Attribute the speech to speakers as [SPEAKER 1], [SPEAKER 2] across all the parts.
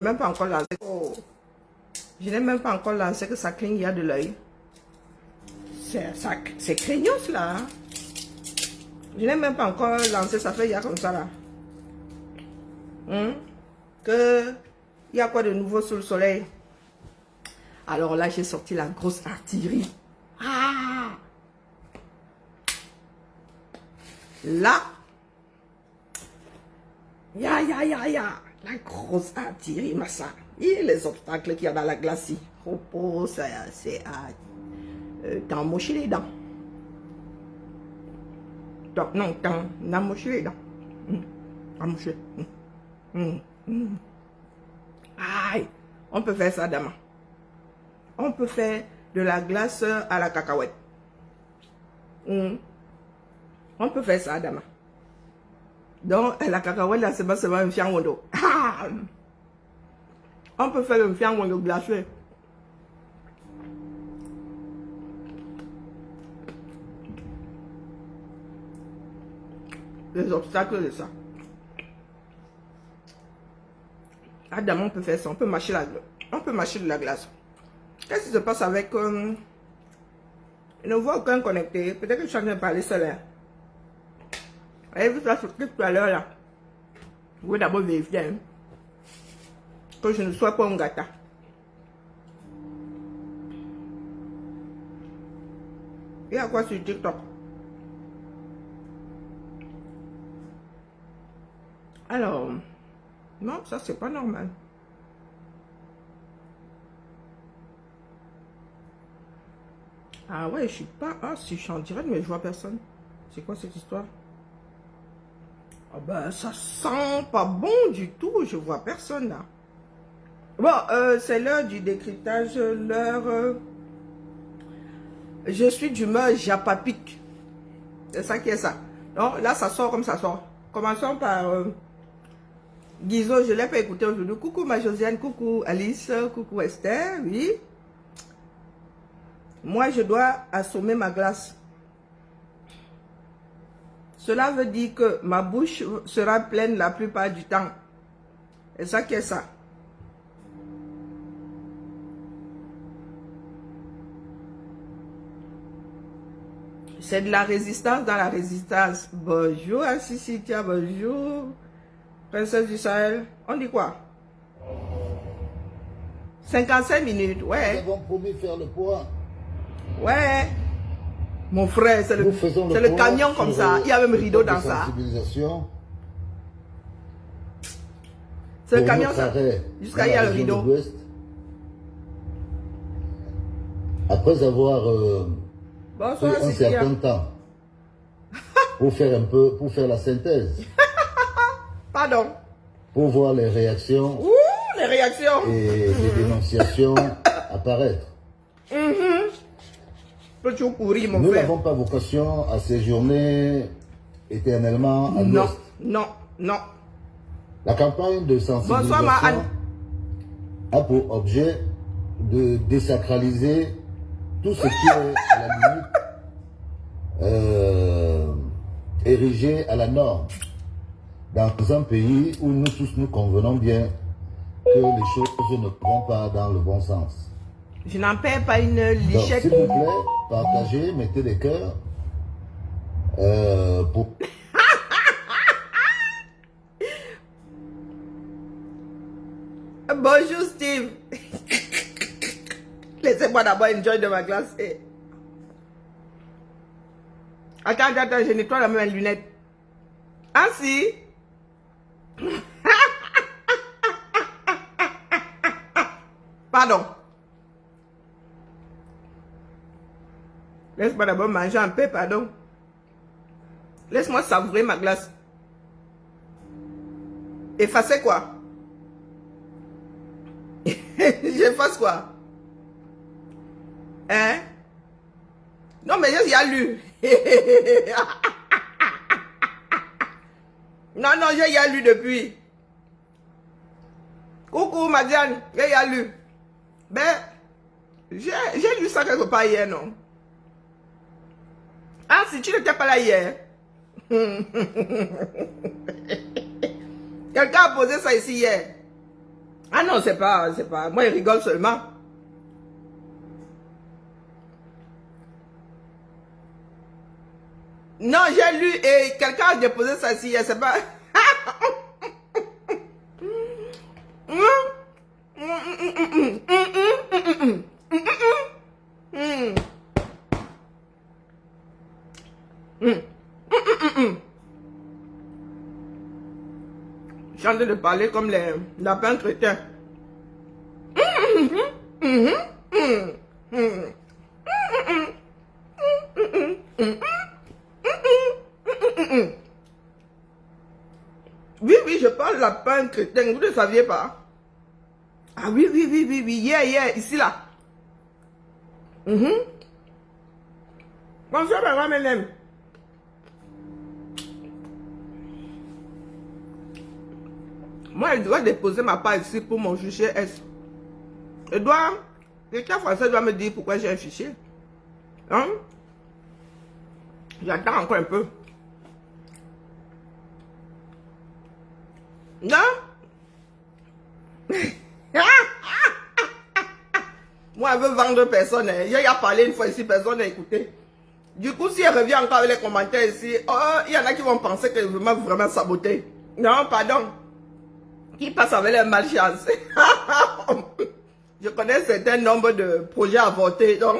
[SPEAKER 1] Même pas encore lancé. Oh. Je n'ai même pas encore lancé que ça clignote de l'œil. C'est craignos là. Hein? Je n'ai même pas encore lancé, ça fait il y a comme ça là. Que il y a quoi de nouveau sous le soleil? Alors là, j'ai sorti la grosse artillerie. Ah! Là, ya, la grosse artillerie, massa. Et les obstacles qu'il y a dans la glace. Oh, c'est à t'en mocher les dents. Non, t'en mocher les dents. T'en mocher. Aïe, on peut faire ça, dama. On peut faire de la glace à la cacahuète. On peut faire ça, dama. Donc, la cacahuète, là, c'est pas seulement un fiang wondo. On peut faire un fiang wondo glacé. Les obstacles de ça. Ah, dama, on peut faire ça. On peut mâcher de la glace. Qu'est-ce qui se passe avec... je ne vois aucun connecté. Peut-être que je suis en train de parler seul. Vous avez vu ça sur tout à l'heure là. Vous pouvez d'abord vérifier hein, que je ne sois pas un gâteau. Il y a quoi sur TikTok? Alors, non, ça c'est pas normal. Ah ouais, je suis pas... Ah, si je suis en direct, mais je vois personne. C'est quoi cette histoire? Ah ben, ça sent pas bon du tout. Je vois personne là. Bon, c'est l'heure du décryptage. L'heure... je suis d'humeur japapique. C'est ça qui est ça. Donc là, ça sort comme ça sort. Commençons par... Guizo, je ne l'ai pas écouté aujourd'hui. Coucou ma Josiane, coucou Alice, coucou Esther, oui. Moi, je dois assommer ma glace. Cela veut dire que ma bouche sera pleine la plupart du temps. C'est ça qui est ça. C'est de la résistance dans la résistance. Bonjour Assisitia, bonjour. Princesse du Sahel. On dit quoi? 55 minutes, ouais.
[SPEAKER 2] Nous avons promis faire le poids.
[SPEAKER 1] Ouais. Mon frère, c'est le camion comme ça. Il y a même rideau dans ça. C'est le camion ça. Jusqu'à il y a le rideau.
[SPEAKER 2] Après avoir
[SPEAKER 1] bonsoir,
[SPEAKER 2] pris un certain temps pour faire un peu, pour faire la synthèse.
[SPEAKER 1] Pardon.
[SPEAKER 2] Pour voir les réactions.
[SPEAKER 1] Ouh, les réactions.
[SPEAKER 2] Et les dénonciations apparaître.
[SPEAKER 1] Peux-tu courir, mon
[SPEAKER 2] Nous
[SPEAKER 1] frère?
[SPEAKER 2] n'avons pas vocation à séjourner éternellement à l'Ouest.
[SPEAKER 1] Non, non.
[SPEAKER 2] La campagne de sensibilisation a pour objet de désacraliser tout ce qui est à la limite érigé à la norme dans un pays où nous tous nous convenons bien que les choses ne vont pas dans le bon sens.
[SPEAKER 1] Je n'en perds pas une lichette.
[SPEAKER 2] S'il vous plaît, partagez, mettez des cœurs pour...
[SPEAKER 1] Bonjour Steve. Laissez-moi d'abord enjoy de ma glace. Attends, je nettoie la même lunette. Ah si. Pardon. Laisse-moi d'abord manger un peu, pardon. Laisse-moi savourer ma glace. Effacer quoi? J'efface quoi? Hein? Non, mais il y a lu. Non, j'ai y a lu depuis. Coucou, Madiane, j'ai y a lu. Ben, j'ai lu ça quelque part hier, non? Ah, si tu n'étais pas là hier. Quelqu'un a posé ça ici hier. Ah non, c'est pas... Moi, il rigole seulement. Non, j'ai lu et quelqu'un a déposé ça ici, je sais pas. Je suis en train de parler comme les lapins crétins. Oui, oui, je parle lapin crétin, vous ne saviez pas? Ah oui, oui, oui, oui, oui, yeah, ici, là. Bonsoir, madame. Moi, je dois déposer ma part ici pour mon fichier S. L'État français doit me dire pourquoi j'ai un fichier. Hein? J'attends encore un peu. Non? Moi, elle veut vendre personne. Il a parlé une fois ici, personne n'a écouté. Du coup, si elle revient encore avec les commentaires ici, oh, il y en a qui vont penser que je m'a vraiment saboté. Non, pardon. Qui passe avec les malchance. Je connais certains nombres de projets avortés. Donc,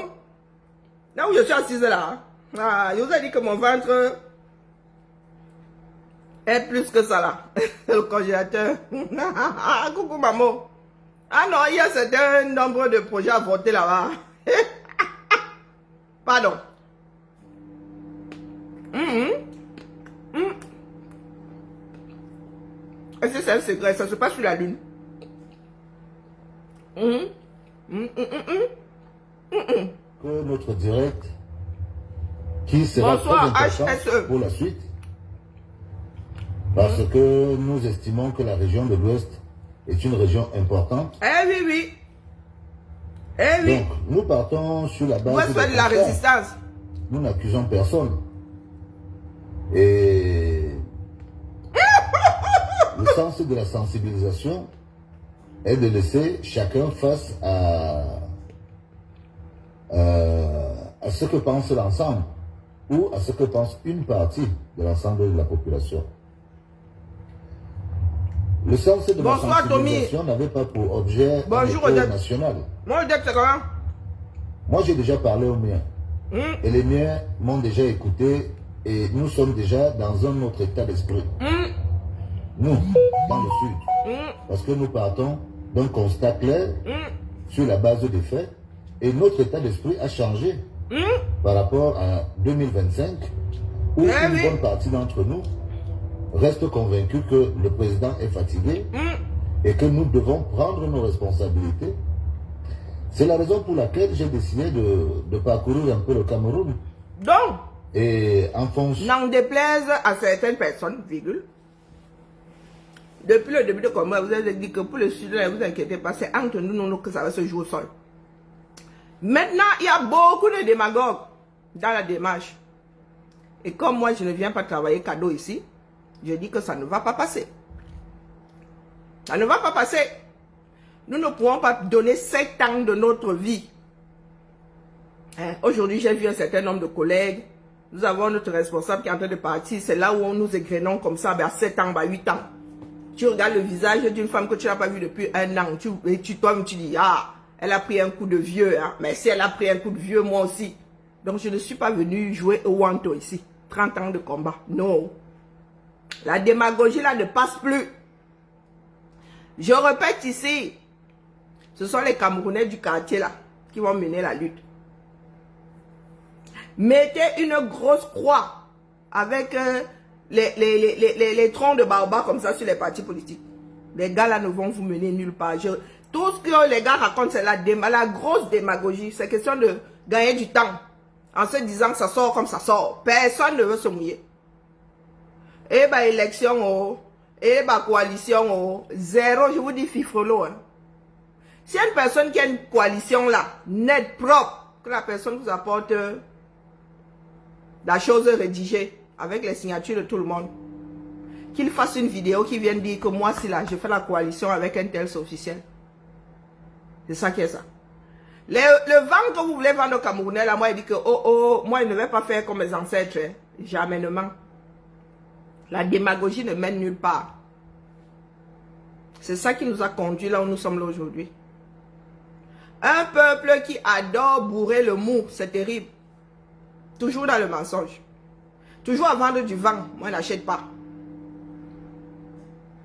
[SPEAKER 1] là où je suis assise là, je vous ai dit que mon ventre est plus que ça là. Le congélateur. Coucou maman. Ah non, il y a certains nombres de projets avortés là-bas. Pardon. Est-ce que c'est un secret? Ça se passe sur la lune.
[SPEAKER 2] Que notre direct, qui sera très important pour la suite, parce que nous estimons que la région de l'Ouest est une région importante.
[SPEAKER 1] Eh oui, oui. Eh oui.
[SPEAKER 2] Donc, nous partons sur la base
[SPEAKER 1] de la résistance.
[SPEAKER 2] Nous n'accusons personne. Et le sens de la sensibilisation est de laisser chacun face à ce que pense l'ensemble ou à ce que pense une partie de l'ensemble de la population. Le sens de la sensibilisation n'avait pas pour objet national. Moi, j'ai déjà parlé aux miens. Et les miens m'ont déjà écouté et nous sommes déjà dans un autre état d'esprit. Nous, dans le Sud. Parce que nous partons d'un constat clair sur la base des faits et notre état d'esprit a changé par rapport à 2025 où une bonne partie d'entre nous reste convaincu que le président est fatigué et que nous devons prendre nos responsabilités. C'est la raison pour laquelle j'ai décidé de parcourir un peu le Cameroun.
[SPEAKER 1] Donc,
[SPEAKER 2] et en fonction...
[SPEAKER 1] N'en déplaise à certaines personnes, virgule. Depuis le début de combat, vous avez dit que pour le Sud, ne vous inquiétez pas, c'est entre nous que ça va se jouer au sol. Maintenant, il y a beaucoup de démagogues dans la démarche. Et comme moi, je ne viens pas travailler cadeau ici, je dis que ça ne va pas passer. Ça ne va pas passer. Nous ne pourrons pas donner 7 ans de notre vie. Hein? Aujourd'hui, j'ai vu un certain nombre de collègues. Nous avons notre responsable qui est en train de partir. C'est là où on nous égrenons comme ça, à 7 ans, à 8 ans. Tu regardes le visage d'une femme que tu n'as pas vue depuis 1 an. Toi-même, tu dis, ah, elle a pris un coup de vieux. Hein? Mais si elle a pris un coup de vieux, moi aussi. Donc, je ne suis pas venu jouer au wanto ici. 30 ans de combat. Non. La démagogie là ne passe plus. Je répète ici. Ce sont les Camerounais du quartier là qui vont mener la lutte. Mettez une grosse croix avec les troncs de baobab comme ça sur les partis politiques. Les gars là ne vont vous mener nulle part. Tout ce que les gars racontent, c'est la grosse démagogie. C'est question de gagner du temps. En se disant que ça sort comme ça sort. Personne ne veut se mouiller. Et bah élection, oh. Et bah coalition, oh. Zéro, je vous dis fifrolo. Hein. Si une personne qui a une coalition là, nette, propre, que la personne vous apporte la chose rédigée avec les signatures de tout le monde. Qu'ils fassent une vidéo qui vienne dire que moi, si là, je fais la coalition avec un tel, c'est officiel. C'est ça qui est ça. Le vent que vous voulez vendre au Camerounais, là, moi, il dit que, moi, il ne vais pas faire comme mes ancêtres. Hein. Jamais ne ment. La démagogie ne mène nulle part. C'est ça qui nous a conduit là où nous sommes là aujourd'hui. Un peuple qui adore bourrer le mou, c'est terrible. Toujours dans le mensonge. Toujours à vendre du vent, moi, je n'achète pas.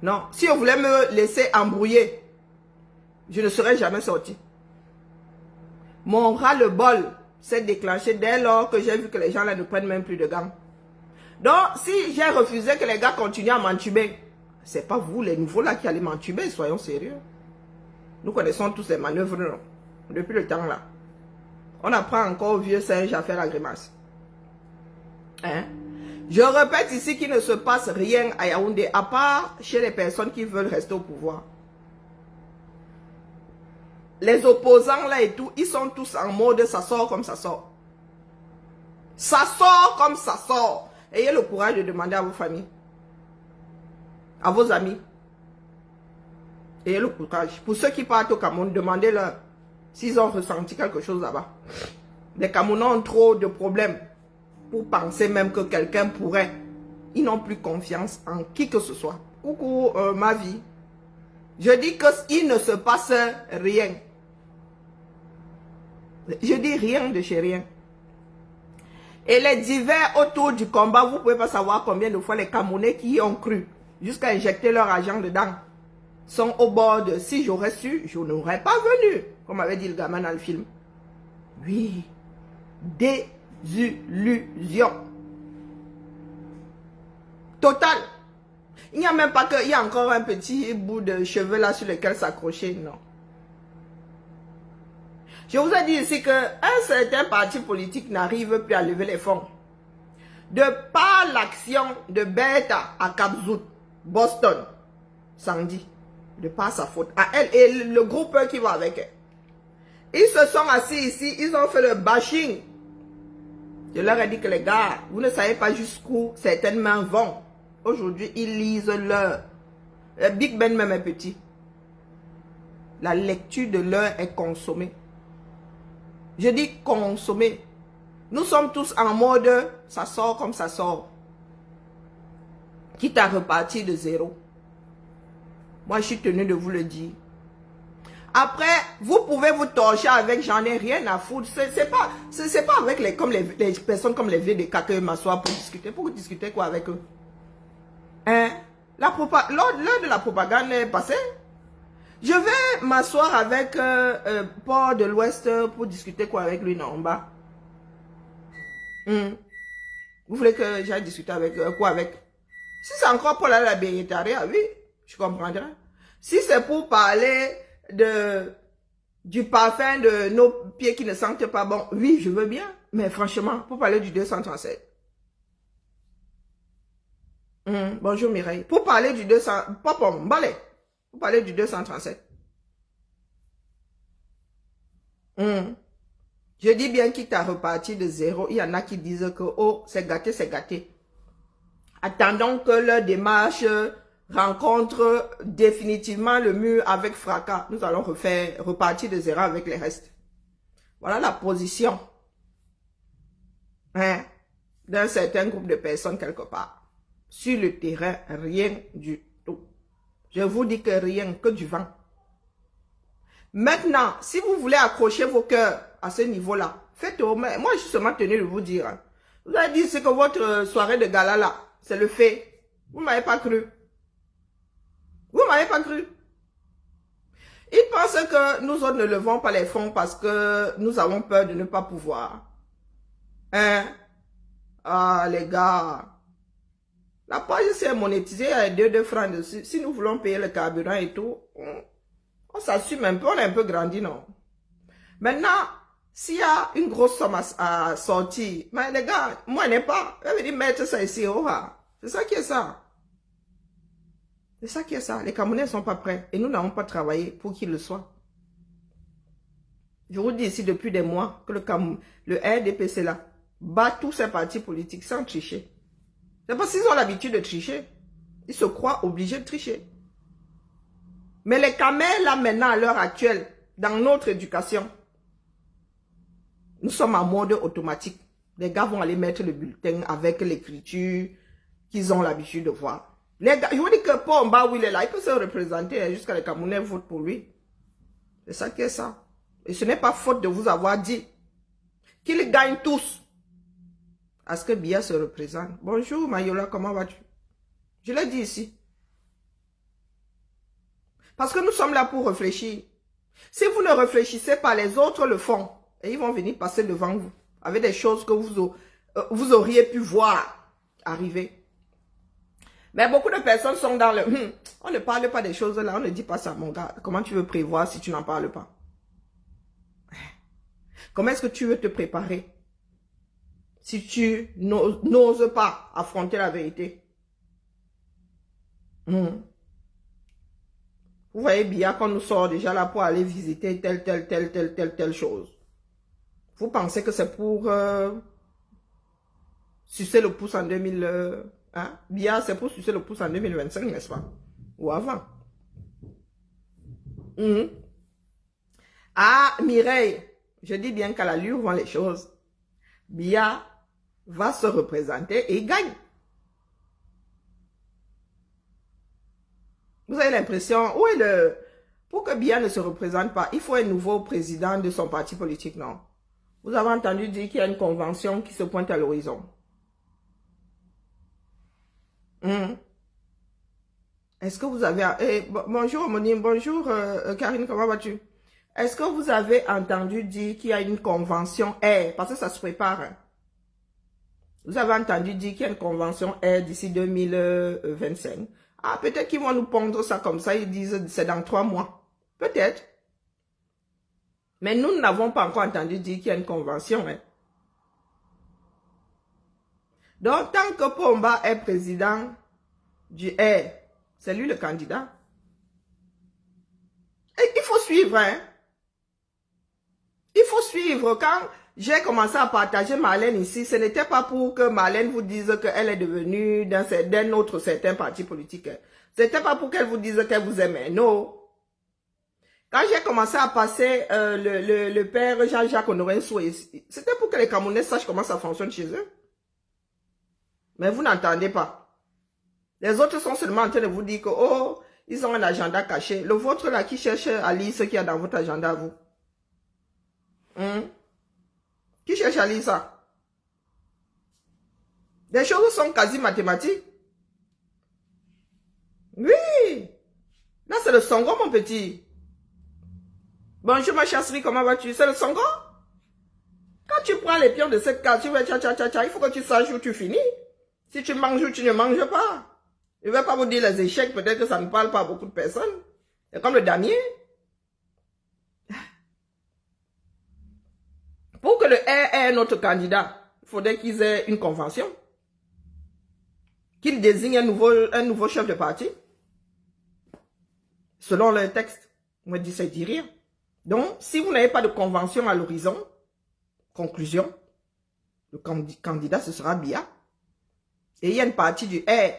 [SPEAKER 1] Non, si on voulait me laisser embrouiller, je ne serais jamais sorti. Mon ras-le-bol s'est déclenché dès lors que j'ai vu que les gens là ne prennent même plus de gants. Donc, si j'ai refusé que les gars continuent à m'entuber, c'est pas vous, les nouveaux là, qui allez m'entuber, soyons sérieux. Nous connaissons tous les manœuvres, non? Depuis le temps là. On apprend encore au vieux singe à faire la grimace. Hein? Je répète ici qu'il ne se passe rien à Yaoundé, à part chez les personnes qui veulent rester au pouvoir. Les opposants là et tout, ils sont tous en mode ça sort comme ça sort. Ça sort comme ça sort. Ayez le courage de demander à vos familles, à vos amis. Ayez le courage. Pour ceux qui partent au Cameroun, demandez-leur s'ils ont ressenti quelque chose là-bas. Les Camerounais ont trop de problèmes pour penser même que quelqu'un pourrait. Ils n'ont plus confiance en qui que ce soit. Coucou ma vie. Je dis qu'il ne se passe rien. Je dis rien de chez rien. Et les divers autour du combat, vous ne pouvez pas savoir combien de fois les Camerounais qui y ont cru, jusqu'à injecter leur argent dedans, sont au bord de si j'aurais su, je n'aurais pas venu, comme avait dit le gamin dans le film. Oui, désillusion totale. Il n'y a même pas qu'il y a encore un petit bout de cheveux là sur lequel s'accrocher, non. Je vous ai dit ici qu'un certain parti politique n'arrive plus à lever les fonds. De par l'action de Bertha à Cap-Zout, Boston, Sandy, de par sa faute, à elle et le groupe qui va avec elle. Ils se sont assis ici, ils ont fait le bashing. Je leur ai dit que les gars, vous ne savez pas jusqu'où certaines mains vont. Aujourd'hui, ils lisent leur... Big Ben même est petit. La lecture de l'heure est consommée. Je dis consommer. Nous sommes tous en mode, ça sort comme ça sort. Quitte à repartir de zéro. Moi, je suis tenu de vous le dire. Après, vous pouvez vous torcher avec, j'en ai rien à foutre. C'est pas avec les personnes comme les vieux de caca m'asseoir pour discuter. Pour discuter quoi avec eux? Hein? L'heure de la propagande est passée. Je vais m'asseoir avec Port de l'Ouest pour discuter quoi avec lui, non, en bas. Vous voulez que j'aille discuter avec quoi avec? Si c'est encore pour la bénétaria, oui, je comprendrai. Si c'est pour parler du parfum de nos pieds qui ne sentent pas bon, oui, je veux bien. Mais franchement, pour parler du 237. Bonjour Mireille. Pour parler du 200... Papa, balai. Pour parler du 237. Je dis bien qu'il t'a reparti de zéro. Il y en a qui disent que, oh, c'est gâté, c'est gâté. Attendons que leur démarche rencontre définitivement le mur avec fracas. Nous allons repartir de zéro avec les restes. Voilà la position d'un certain groupe de personnes quelque part. Sur le terrain, rien du tout. Je vous dis que rien, que du vent. Maintenant, si vous voulez accrocher vos cœurs à ce niveau-là, faites-le. Moi, je suis seulement tenu de vous dire. Vous avez dit que votre soirée de gala là, c'est le fait. Vous ne m'avez pas cru. Vous ne m'avez pas cru. Ils pensent que nous autres ne levons pas les fonds parce que nous avons peur de ne pas pouvoir. Ah, les gars. La page s'est monétisée à 2 francs dessus. Si nous voulons payer le carburant et tout, on s'assume un peu, on est un peu grandi, non? Maintenant, s'il y a une grosse somme à sortir, mais les gars, moi, je n'ai pas. Je vais dire, mettre ça ici, c'est ça qui est ça. C'est ça qui est ça. Les Camerounais ne sont pas prêts. Et nous n'avons pas travaillé pour qu'ils le soient. Je vous dis ici depuis des mois que le RDPC là, bat tous ces partis politiques sans tricher. C'est parce qu'ils ont l'habitude de tricher. Ils se croient obligés de tricher. Mais les camels, là, maintenant, à l'heure actuelle, dans notre éducation, nous sommes en mode automatique. Les gars vont aller mettre le bulletin avec l'écriture qu'ils ont l'habitude de voir. Les gars, je vous dis que Pomba, où il est là, il peut se représenter jusqu'à les Camerounais votent pour lui. C'est ça qui est ça. Et ce n'est pas faute de vous avoir dit qu'ils gagnent tous. À ce que Biya se représente. Bonjour Mayola, comment vas-tu? Je l'ai dit ici. Parce que nous sommes là pour réfléchir. Si vous ne réfléchissez pas, les autres le font. Et ils vont venir passer devant vous. Avec des choses que vous auriez pu voir arriver. Mais beaucoup de personnes sont dans le... on ne parle pas des choses là, on ne dit pas ça, mon gars. Comment tu veux prévoir si tu n'en parles pas? Comment est-ce que tu veux te préparer si tu n'oses pas affronter la vérité? Vous voyez bien qu'on nous sort déjà là pour aller visiter telle chose. Vous pensez que c'est pour sucer le pouce en 2000... Bien, c'est pour sucer le pouce en 2025, n'est-ce pas? Ou avant. Ah, Mireille, je dis bien qu'à l'allure vont les choses. Biya va se représenter et il gagne. Vous avez l'impression, où est le... Pour que Biya ne se représente pas, il faut un nouveau président de son parti politique, non? Vous avez entendu dire qu'il y a une convention qui se pointe à l'horizon. Est-ce que vous avez... bonjour, homonyme, bonjour, Karine, comment vas-tu? Est-ce que vous avez entendu dire qu'il y a une convention Air? Parce que ça se prépare. Hein. Vous avez entendu dire qu'il y a une convention Air d'ici 2025. Ah, peut-être qu'ils vont nous pondre ça comme ça. Ils disent c'est dans 3 mois. Peut-être. Mais nous n'avons pas encore entendu dire qu'il y a une convention. Hein. Donc, tant que Pomba est président du Air, c'est lui le candidat. Et il faut suivre, hein. Il faut suivre. Quand j'ai commencé à partager Marlène ici, ce n'était pas pour que Marlène vous dise qu'elle est devenue d'un autre certain parti politique. Ce n'était pas pour qu'elle vous dise qu'elle vous aimait. Non. Quand j'ai commencé à passer le père Jean-Jacques Honoré Soué, c'était pour que les Camerounais sachent comment ça fonctionne chez eux. Mais vous n'entendez pas. Les autres sont seulement en train de vous dire que, oh, ils ont un agenda caché. Le vôtre là qui cherche à lire ce qu'il y a dans votre agenda, vous. Qui cherche à lire ça? Les choses sont quasi mathématiques. Oui. Là, c'est le Songo, mon petit. Bonjour, ma chasserie, comment vas-tu? C'est le Songo? Quand tu prends les pions de cette carte, tu vas il faut que tu saches où tu finis. Si tu manges ou tu ne manges pas. Je ne vais pas vous dire les échecs, peut-être que ça ne parle pas à beaucoup de personnes. C'est comme le damier. Pour que le R ait notre candidat, il faudrait qu'ils aient une convention. Qu'ils désignent un nouveau chef de parti. Selon leur texte. Moi, je dis, ça dit rien. Donc, si vous n'avez pas de convention à l'horizon, conclusion, le candidat, ce sera Biya. Et il y a une partie du R,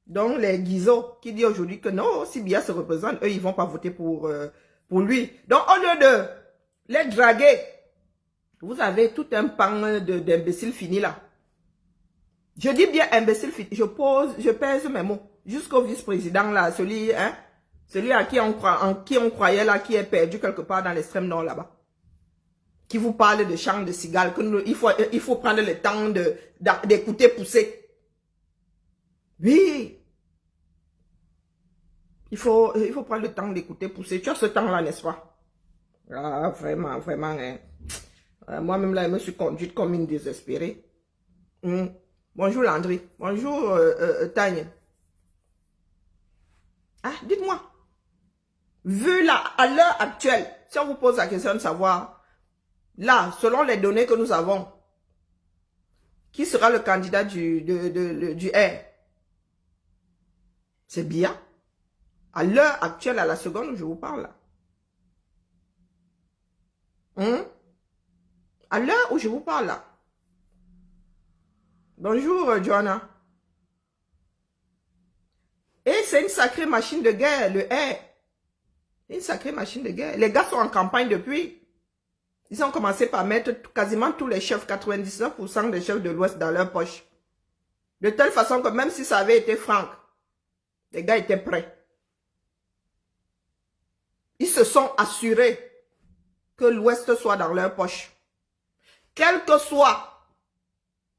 [SPEAKER 1] donc les Guizot, qui dit aujourd'hui que non, si Biya se représente, eux, ils ne vont pas voter pour lui. Donc, au lieu de les draguer, vous avez tout un pan d'imbéciles finis là. Je dis bien imbécile fini, je pèse mes mots. Jusqu'au vice-président là, celui à qui on croyait là, qui est perdu quelque part dans l'extrême nord là-bas. Qui vous parle de chant de cigale, il faut prendre le temps d'écouter pousser. Oui. Il faut prendre le temps d'écouter pousser. Tu as ce temps-là, n'est-ce pas? Ah, vraiment, vraiment. Hein. Moi-même, là, je me suis conduite comme une désespérée. Bonjour, Landry. Bonjour, Tanya. Ah, dites-moi. Vu là, à l'heure actuelle, si on vous pose la question de savoir... Là, selon les données que nous avons, qui sera le candidat du R? C'est Biya. À l'heure actuelle, à la seconde où je vous parle. Là. À l'heure où je vous parle là. Bonjour, Joanna. Et c'est une sacrée machine de guerre, le air. Une sacrée machine de guerre. Les gars sont en campagne depuis. Ils ont commencé par mettre quasiment tous les chefs, 99% des chefs de l'Ouest dans leur poche. De telle façon que même si ça avait été franc, les gars étaient prêts. Ils se sont assurés que l'Ouest soit dans leur poche. Quel que soit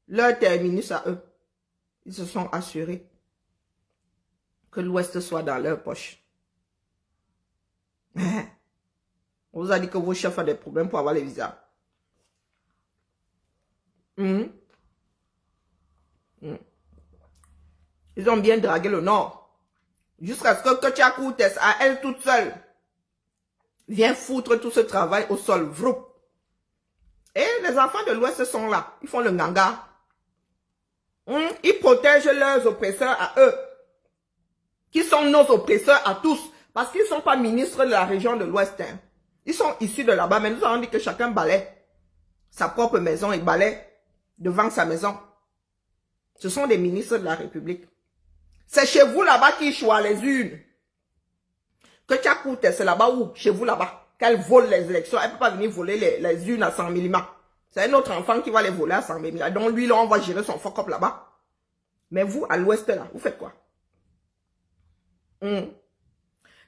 [SPEAKER 1] leur terminus à eux, ils se sont assurés que l'Ouest soit dans leur poche. On vous a dit que vos chefs ont des problèmes pour avoir les visas. Ils ont bien dragué le Nord. Jusqu'à ce que Tchakoutes, à elle toute seule, vienne foutre tout ce travail au sol. Vroup. Et les enfants de l'Ouest sont là. Ils font le nganga. Ils protègent leurs oppresseurs à eux. Qui sont nos oppresseurs à tous. Parce qu'ils ne sont pas ministres de la région de l'Ouest. Hein. Ils sont issus de là-bas. Mais nous avons dit que chacun balaie sa propre maison et balaie devant sa maison. Ce sont des ministres de la République. C'est chez vous là-bas qu'ils choisissent les unes. Que Tchakoutes, c'est là-bas où? Chez vous là-bas. Qu'elle vole les élections. Elle ne peut pas venir voler les unes à 100 000 ma. C'est un autre enfant qui va les voler à 100 000 ma. Donc lui, là, on va gérer son fuck-up là-bas. Mais vous, à l'Ouest là, vous faites quoi?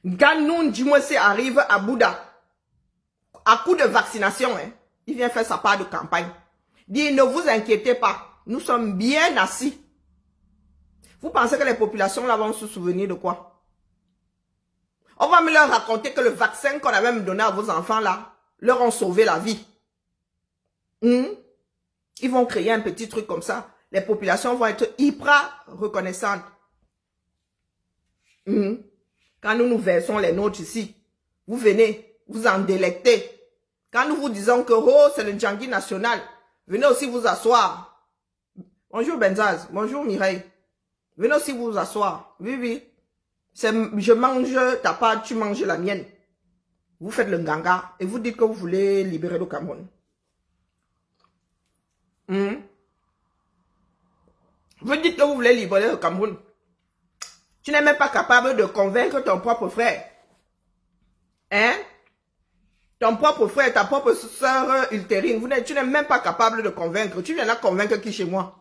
[SPEAKER 1] Ganoun Djimwese arrive à Bouddha. À coup de vaccination, hein, il vient faire sa part de campagne. Dit, ne vous inquiétez pas. Nous sommes bien assis. Vous pensez que les populations là vont se souvenir de quoi? On va me leur raconter que le vaccin qu'on a même donné à vos enfants là, leur ont sauvé la vie. Ils vont créer un petit truc comme ça. Les populations vont être hyper reconnaissantes. Quand nous nous versons les nôtres ici, vous venez, vous en délectez. Quand nous vous disons que oh, c'est le Djangui national, venez aussi vous asseoir. Bonjour Benzaz, bonjour Mireille. Venez aussi vous asseoir. Oui, oui. Je mange ta part, tu manges la mienne. Vous faites le nganga et vous dites que vous voulez libérer le Cameroun. Vous dites que vous voulez libérer le Cameroun. Tu n'es même pas capable de convaincre ton propre frère. Hein? Ton propre frère, ta propre soeur ultérine, tu n'es même pas capable de convaincre. Tu viens là convaincre qui chez moi?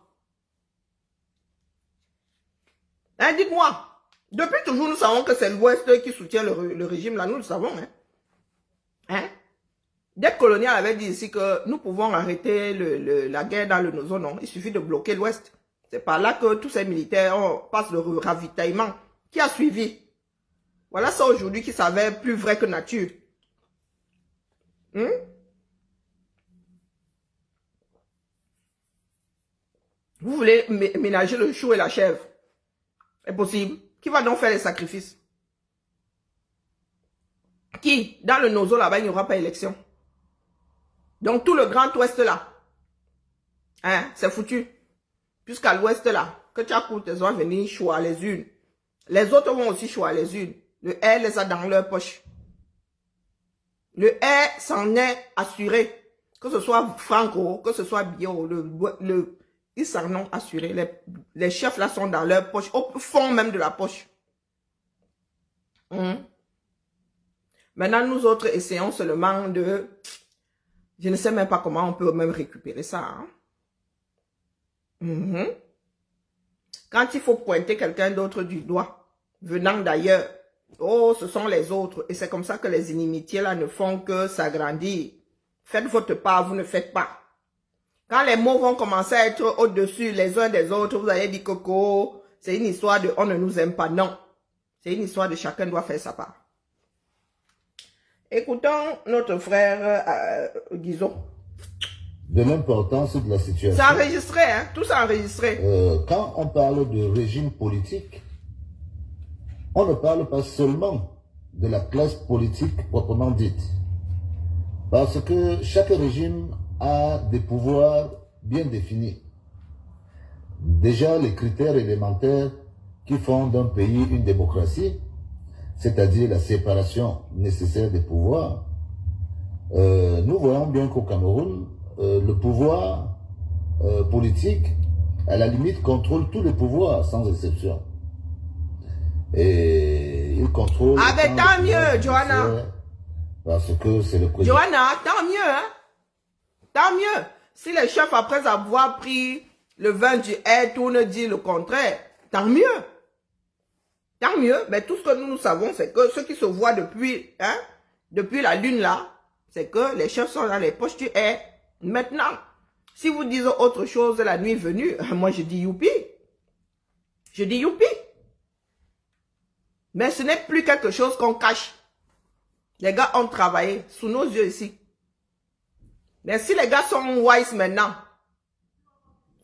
[SPEAKER 1] Hein, dites-moi. Depuis toujours, nous savons que c'est l'Ouest qui soutient le régime là. Nous le savons. Hein? Dès colonial avait dit ici que nous pouvons arrêter la guerre dans le Nozo, non. Il suffit de bloquer l'Ouest. C'est par là que tous ces militaires passent le ravitaillement qui a suivi. Voilà ça aujourd'hui qui s'avère plus vrai que nature. Vous voulez ménager le chou et la chèvre? C'est possible. Qui va donc faire les sacrifices? Qui? Dans le Nozo là-bas, il n'y aura pas élection. Donc tout le grand ouest là, hein, c'est foutu. Jusqu'à l'ouest là, que Tchakoutes va venir choisir les unes. Les autres vont aussi choisir les unes. Le R les a dans leur poche. Le R s'en est assuré. Que ce soit Franco, que ce soit Bio, ils s'en ont assuré. Les chefs là sont dans leur poche, au fond même de la poche. Maintenant, nous autres essayons seulement de... Je ne sais même pas comment on peut même récupérer ça. Quand il faut pointer quelqu'un d'autre du doigt, venant d'ailleurs, oh, ce sont les autres. Et c'est comme ça que les inimitiés là ne font que s'agrandir. Faites votre part, vous ne faites pas. Quand les mots vont commencer à être au-dessus les uns des autres, vous allez dire coco, c'est une histoire de on ne nous aime pas. Non. C'est une histoire de chacun doit faire sa part. Écoutons notre frère Guizot.
[SPEAKER 2] De l'importance de la situation.
[SPEAKER 1] C'est enregistré, hein? Tout c'est enregistré.
[SPEAKER 2] Quand on parle de régime politique, on ne parle pas seulement de la classe politique proprement dite. Parce que chaque régime a des pouvoirs bien définis. Déjà, les critères élémentaires qui font d'un pays une démocratie, c'est-à-dire la séparation nécessaire des pouvoirs. Nous voyons bien qu'au Cameroun, le pouvoir politique, à la limite, contrôle tous les pouvoirs, sans exception. Et il contrôle...
[SPEAKER 1] Ah ben tant mieux, Johanna.
[SPEAKER 2] Parce que c'est le président.
[SPEAKER 1] Johanna, tant mieux, hein. Tant mieux. Si les chefs, après avoir pris le vin du air, tournent dire le contraire, tant mieux. Tant mieux. Mais tout ce que nous savons, c'est que ceux qui se voient depuis, hein, depuis la lune là, c'est que les chefs sont dans les poches du air. Maintenant, si vous dites autre chose la nuit venue, moi je dis youpi. Je dis youpi. Mais ce n'est plus quelque chose qu'on cache. Les gars ont travaillé sous nos yeux ici. Mais si les gars sont wise maintenant,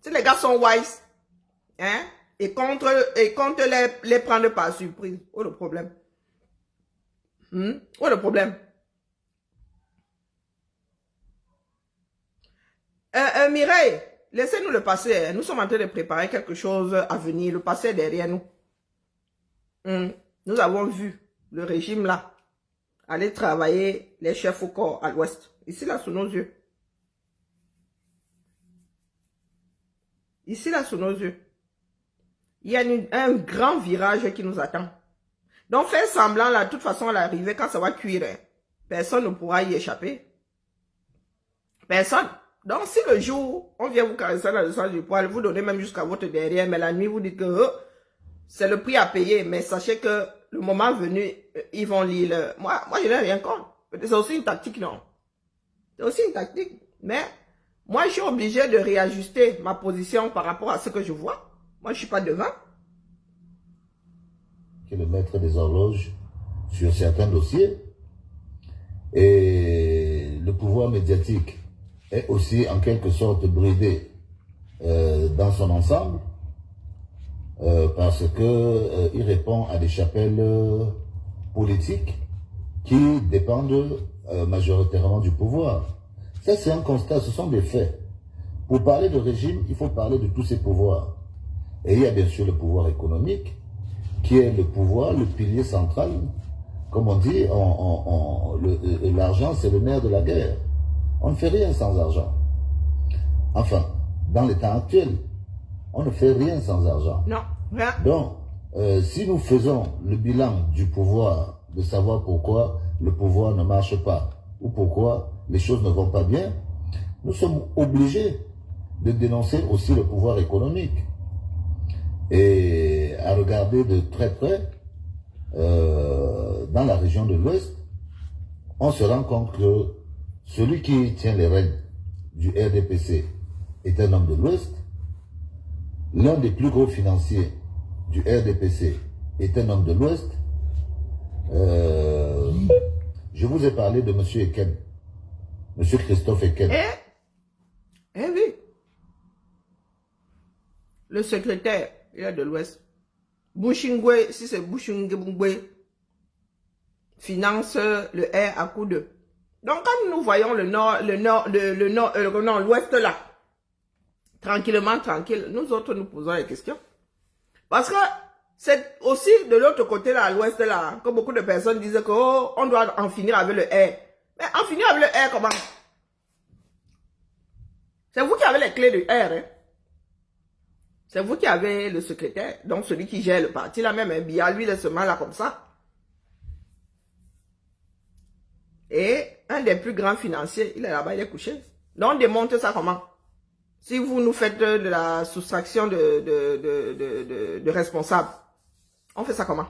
[SPEAKER 1] si les gars sont wise, hein, et compte les prendre par surprise, où est le problème? Où est le problème? Mireille, laissez-nous le passé. Hein. Nous sommes en train de préparer quelque chose à venir. Le passé est derrière nous. Nous avons vu le régime là aller travailler les chefs au corps à l'ouest. Ici là, sous nos yeux. Ici là, sous nos yeux. Il y a un grand virage qui nous attend. Donc, faire semblant là, de toute façon, à l'arrivée, quand ça va cuire, hein, personne ne pourra y échapper. Personne. Donc, si le jour, on vient vous caresser dans le sens du poil, vous donnez même jusqu'à votre derrière, mais la nuit, vous dites que c'est le prix à payer. Mais sachez que le moment venu, ils vont lire. Moi, je n'ai rien contre. C'est aussi une tactique, non? C'est aussi une tactique. Mais moi, je suis obligé de réajuster ma position par rapport à ce que je vois. Moi, je ne suis pas devant.
[SPEAKER 2] Qui est le maître des horloges sur certains dossiers. Et le pouvoir médiatique est aussi en quelque sorte bridé dans son ensemble parce que il répond à des chapelles politiques qui dépendent majoritairement du pouvoir. Ça, c'est un constat, ce sont des faits. Pour parler de régime, il faut parler de tous ces pouvoirs. Et il y a bien sûr le pouvoir économique, qui est le pouvoir, le pilier central. Comme on dit, l'argent, c'est le nerf de la guerre. On ne fait rien sans argent. Enfin, dans les temps actuels, on ne fait rien sans argent.
[SPEAKER 1] Non, rien.
[SPEAKER 2] Donc, si nous faisons le bilan du pouvoir, de savoir pourquoi le pouvoir ne marche pas, ou pourquoi les choses ne vont pas bien, nous sommes obligés de dénoncer aussi le pouvoir économique. Et à regarder de très près, dans la région de l'Ouest, on se rend compte que celui qui tient les rênes du RDPC est un homme de l'Ouest. L'un des plus gros financiers du RDPC est un homme de l'Ouest. Je vous ai parlé de M. Eken, M. Christophe Eken.
[SPEAKER 1] Eh oui. Le secrétaire, il est de l'Ouest. Bouchingwe, si c'est Bouchingwe, finance le R à coup de. Donc quand nous voyons l'Ouest là, tranquillement, tranquille, nous autres nous posons les questions. Parce que c'est aussi de l'autre côté là, à l'Ouest là, que beaucoup de personnes disent que oh, on doit en finir avec le R. Mais en finir avec le R comment? C'est vous qui avez les clés du R, hein? C'est vous qui avez le secrétaire, donc celui qui gère le parti, là même un billet, lui, il est seulement là comme ça. Et un des plus grands financiers, il est là-bas, il est couché. Donc on démonte ça comment? Si vous nous faites de la soustraction de responsables, on fait ça comment?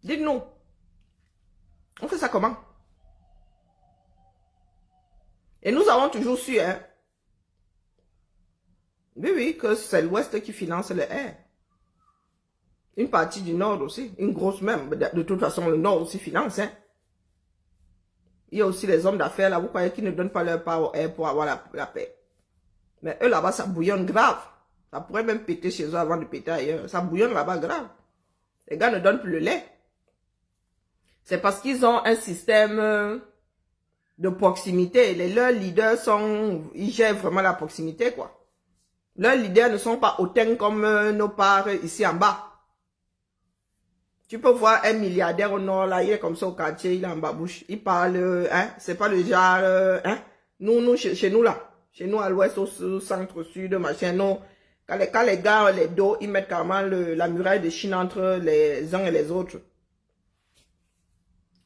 [SPEAKER 1] Dites-nous. On fait ça comment? Et nous avons toujours su, hein, oui, que c'est l'Ouest qui finance le R. Une partie du Nord aussi, une grosse même. De toute façon, le Nord aussi finance. Hein. Il y a aussi les hommes d'affaires là, vous croyez qu'ils ne donnent pas leur part au R pour avoir la paix. Mais eux là-bas, ça bouillonne grave. Ça pourrait même péter chez eux avant de péter ailleurs. Ça bouillonne là-bas grave. Les gars ne donnent plus le lait. C'est parce qu'ils ont un système de proximité. Leurs leaders ils gèrent vraiment la proximité, quoi. Leurs leaders ne sont pas hautains comme nos parts ici en bas. Tu peux voir un milliardaire au nord, là, il est comme ça au quartier, il est en babouche. Il parle, hein, c'est pas le genre, hein. Nous, chez nous là, chez nous à l'ouest, au centre, sud, machin, non. Quand les gars, les dos, ils mettent carrément la muraille de Chine entre les uns et les autres.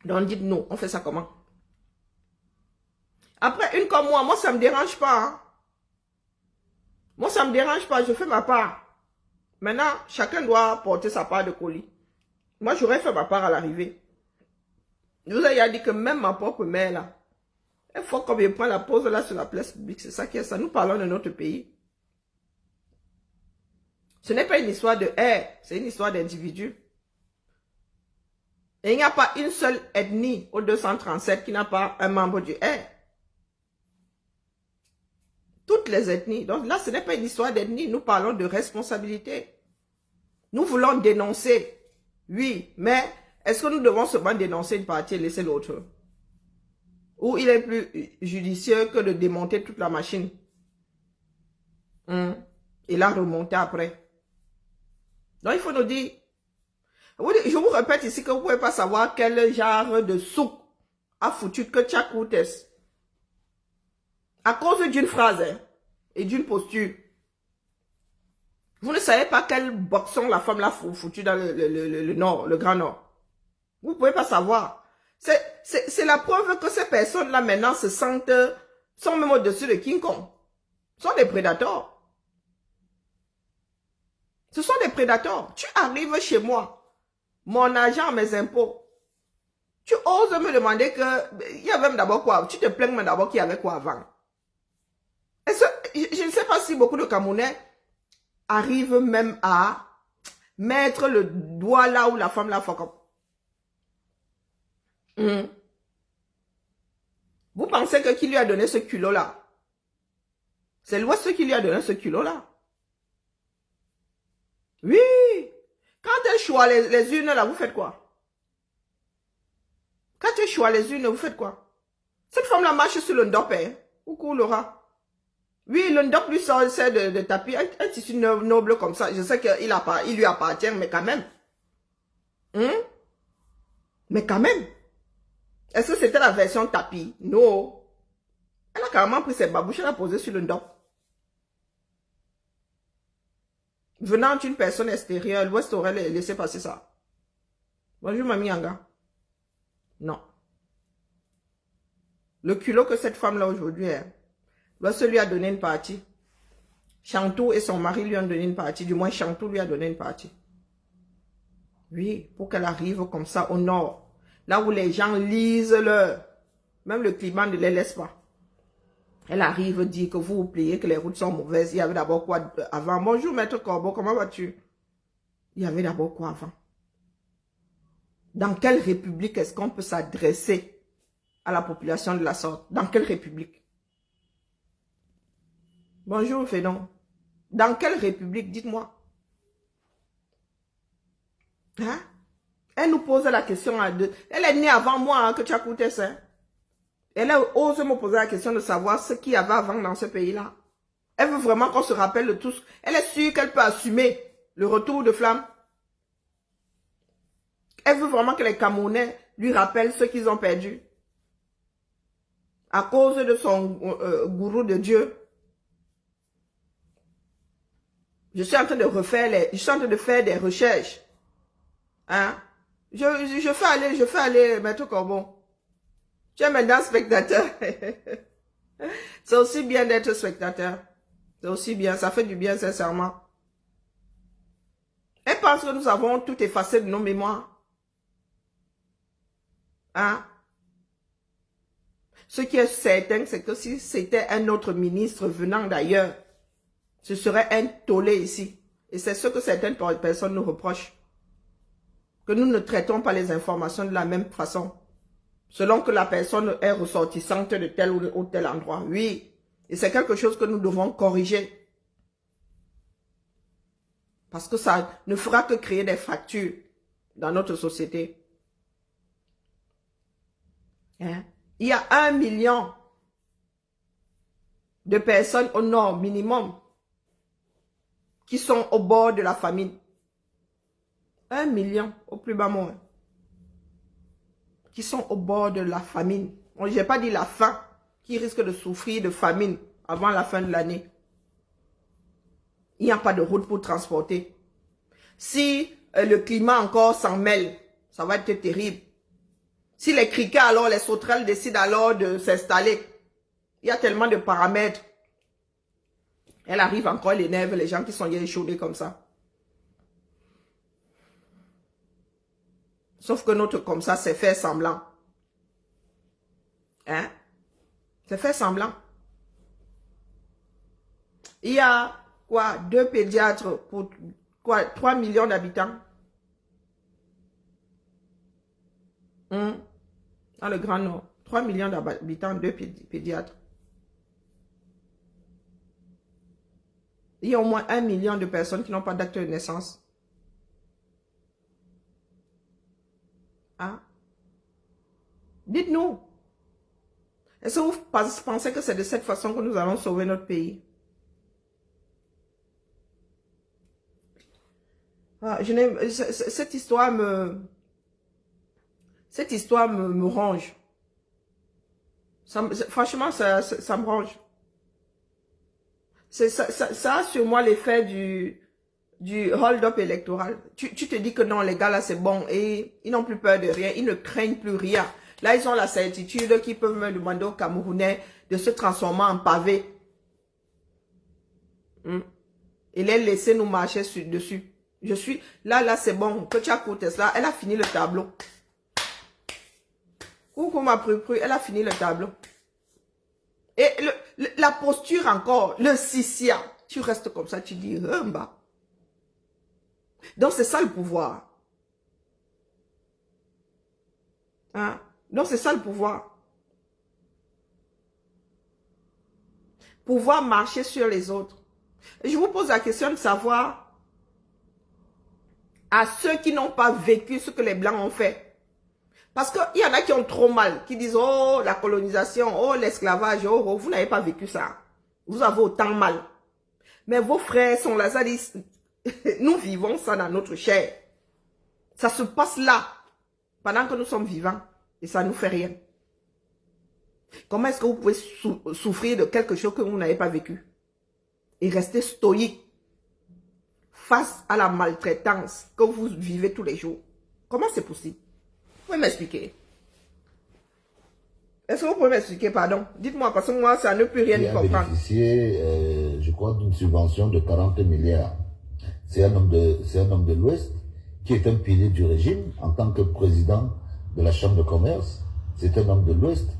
[SPEAKER 1] Donc dites nous, on fait ça comment? Après, une comme moi ça me dérange pas. Hein? Moi, ça me dérange pas, je fais ma part. Maintenant, chacun doit porter sa part de colis. Moi, j'aurais fait ma part à l'arrivée. Je vous ai dit que même ma propre mère, là, une fois qu'on prend la pause là sur la place publique, c'est ça qui est ça. Nous parlons de notre pays. Ce n'est pas une histoire de haine, c'est une histoire d'individu. Et il n'y a pas une seule ethnie au 237 qui n'a pas un membre du haine. Toutes les ethnies. Donc là, ce n'est pas une histoire d'ethnie. Nous parlons de responsabilité. Nous voulons dénoncer. Oui, mais est-ce que nous devons seulement dénoncer une partie et laisser l'autre? Ou il est plus judicieux que de démonter toute la machine? Et la remonter après. Donc il faut nous dire. Je vous répète ici que vous ne pouvez pas savoir quel genre de souk a foutu que Tchakoutes. À cause d'une phrase hein, et d'une posture. Vous ne savez pas quel boxon la femme l'a foutu dans le nord, le Grand Nord. Vous ne pouvez pas savoir. C'est la preuve que ces personnes-là maintenant se sentent, sont même au-dessus de King Kong. Ce sont des prédateurs. Ce sont des prédateurs. Tu arrives chez moi, mon argent, mes impôts. Tu oses me demander que, il y avait d'abord quoi? Tu te plains d'abord qu'il y avait quoi avant? Je ne sais pas si beaucoup de Camerounais arrivent même à mettre le doigt là où la femme l'a fait. Vous pensez que qui lui a donné ce culot-là? C'est l'Ouest qui lui a donné ce culot-là. Oui. Quand elle choisit les unes, là, vous faites quoi? Quand tu choisis les unes, vous faites quoi? Cette femme-là marche sur le ndop, hein? Où coulera? Oui, le ndop lui sort de tapis, un tissu noble comme ça. Je sais qu'il lui appartient, mais quand même. Mais quand même. Est-ce que c'était la version tapis? Non. Elle a carrément pris ses babouches, elle a posé sur le ndop. Venant d'une personne extérieure, l'Ouest aurait laissé passer ça. Bonjour, Mamie Yanga. Non. Le culot que cette femme-là aujourd'hui est, l'Ouest lui a donné une partie. Chantou et son mari lui ont donné une partie. Du moins, Chantou lui a donné une partie. Oui, pour qu'elle arrive comme ça au nord. Là où les gens lisent même le climat ne les laisse pas. Elle arrive dire que vous oubliez que les routes sont mauvaises. Il y avait d'abord quoi avant? Bonjour, Maître Corbeau, comment vas-tu? Il y avait d'abord quoi avant? Dans quelle république est-ce qu'on peut s'adresser à la population de la sorte? Dans quelle république? Bonjour, Fédon. Dans quelle république? Dites-moi. Hein? Elle nous pose la question à deux. Elle est née avant moi, hein, que tu as coûté ça. Elle ose me poser la question de savoir ce qu'il y avait avant dans ce pays-là. Elle veut vraiment qu'on se rappelle de tous. Elle est sûre qu'elle peut assumer le retour de Flamme. Elle veut vraiment que les Camerounais lui rappellent ce qu'ils ont perdu. À cause de son gourou de Dieu. Je suis en train de faire des recherches. Hein? Je fais aller, Maître Corbon. Tu es maintenant spectateur. C'est aussi bien d'être spectateur. C'est aussi bien, ça fait du bien sincèrement. Elle pense que nous avons tout effacé de nos mémoires. Hein? Ce qui est certain, c'est que si c'était un autre ministre venant d'ailleurs, ce serait un tollé ici. Et c'est ce que certaines personnes nous reprochent. Que nous ne traitons pas les informations de la même façon. Selon que la personne est ressortissante de tel ou tel endroit. Oui. Et c'est quelque chose que nous devons corriger. Parce que ça ne fera que créer des fractures dans notre société. Hein? Il y a 1 million de personnes au nord minimum qui sont au bord de la famine. 1 million au plus bas moins. Qui sont au bord de la famine. Je n'ai pas dit la faim, qui risque de souffrir de famine avant la fin de l'année. il n'y a pas de route pour transporter. Si le climat encore s'en mêle, ça va être terrible. Si les criquets, alors les sauterelles décident alors de s'installer, il y a tellement de paramètres. Elle arrive encore, elle énerve les gens qui sont échaudés comme ça. Sauf que notre comme ça, c'est faire semblant. Hein? C'est faire semblant. Il y a quoi? 2 pédiatres pour quoi? 3 millions d'habitants. Dans le Grand Nord. 3 millions d'habitants, 2 pédiatres. Il y a au moins 1 million de personnes qui n'ont pas d'acte de naissance. Hein? Dites-nous. Est-ce que vous pensez que c'est de cette façon que nous allons sauver notre pays? Ah, cette histoire me ronge. Franchement, ça me ronge. Ça a sur moi l'effet du hold-up électoral. Tu te dis que non, les gars là c'est bon et ils n'ont plus peur de rien, ils ne craignent plus rien. Là, ils ont la certitude qu'ils peuvent me demander aux Camerounais de se transformer en pavé. Et les laisser nous marcher dessus. Je suis là, c'est bon. Que tu as coûté ça, elle a fini le tableau. Coucou ma pru, elle a fini le tableau. Et la posture encore, le sissia, tu restes comme ça, tu dis bah. Donc c'est ça le pouvoir. Hein? Donc c'est ça le pouvoir. Pouvoir marcher sur les autres. Et je vous pose la question de savoir à ceux qui n'ont pas vécu ce que les Blancs ont fait. Parce qu'il y en a qui ont trop mal, qui disent, oh, la colonisation, oh, l'esclavage, oh, vous n'avez pas vécu ça. Vous avez autant mal. Mais vos frères sont là, ça dit, nous vivons ça dans notre chair. Ça se passe là, pendant que nous sommes vivants, et ça ne nous fait rien. Comment est-ce que vous pouvez souffrir de quelque chose que vous n'avez pas vécu? Et rester stoïque face à la maltraitance que vous vivez tous les jours. Comment c'est possible? Vous pouvez m'expliquer? Est-ce que vous pouvez m'expliquer, pardon? Dites-moi, parce que moi, ça ne peut rien y comprendre.
[SPEAKER 2] Il a bénéficié, je crois, d'une subvention de 40 milliards. C'est un homme de l'Ouest qui est un pilier du régime en tant que président de la Chambre de commerce. C'est un homme de l'Ouest.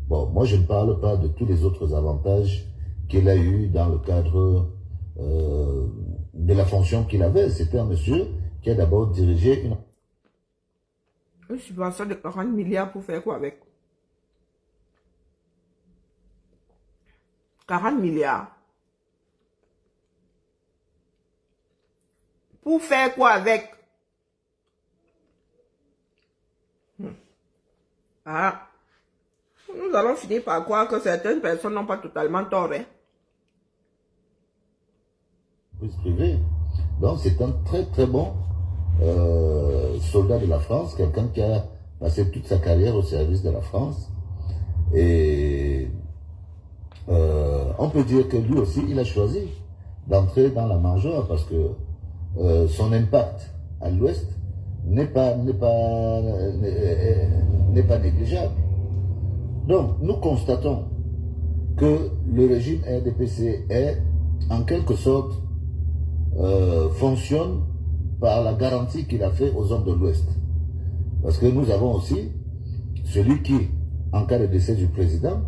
[SPEAKER 2] Bon, moi, je ne parle pas de tous les autres avantages qu'il a eu dans le cadre de la fonction qu'il avait. C'était un monsieur qui a d'abord dirigé
[SPEAKER 1] une subvention de 40 milliards pour faire quoi avec? 40 milliards. Pour faire quoi avec? Ah. Nous allons finir par croire que certaines personnes n'ont pas totalement tort. Hein?
[SPEAKER 2] Privé. Donc c'est un très très bon soldat de la France, quelqu'un qui a passé toute sa carrière au service de la France. Et on peut dire que lui aussi, il a choisi d'entrer dans la major parce que son impact à l'Ouest n'est pas négligeable. Donc, nous constatons que le régime RDPC est, en quelque sorte, fonctionne par la garantie qu'il a fait aux hommes de l'Ouest. Parce que nous avons aussi celui qui, en cas de décès du président,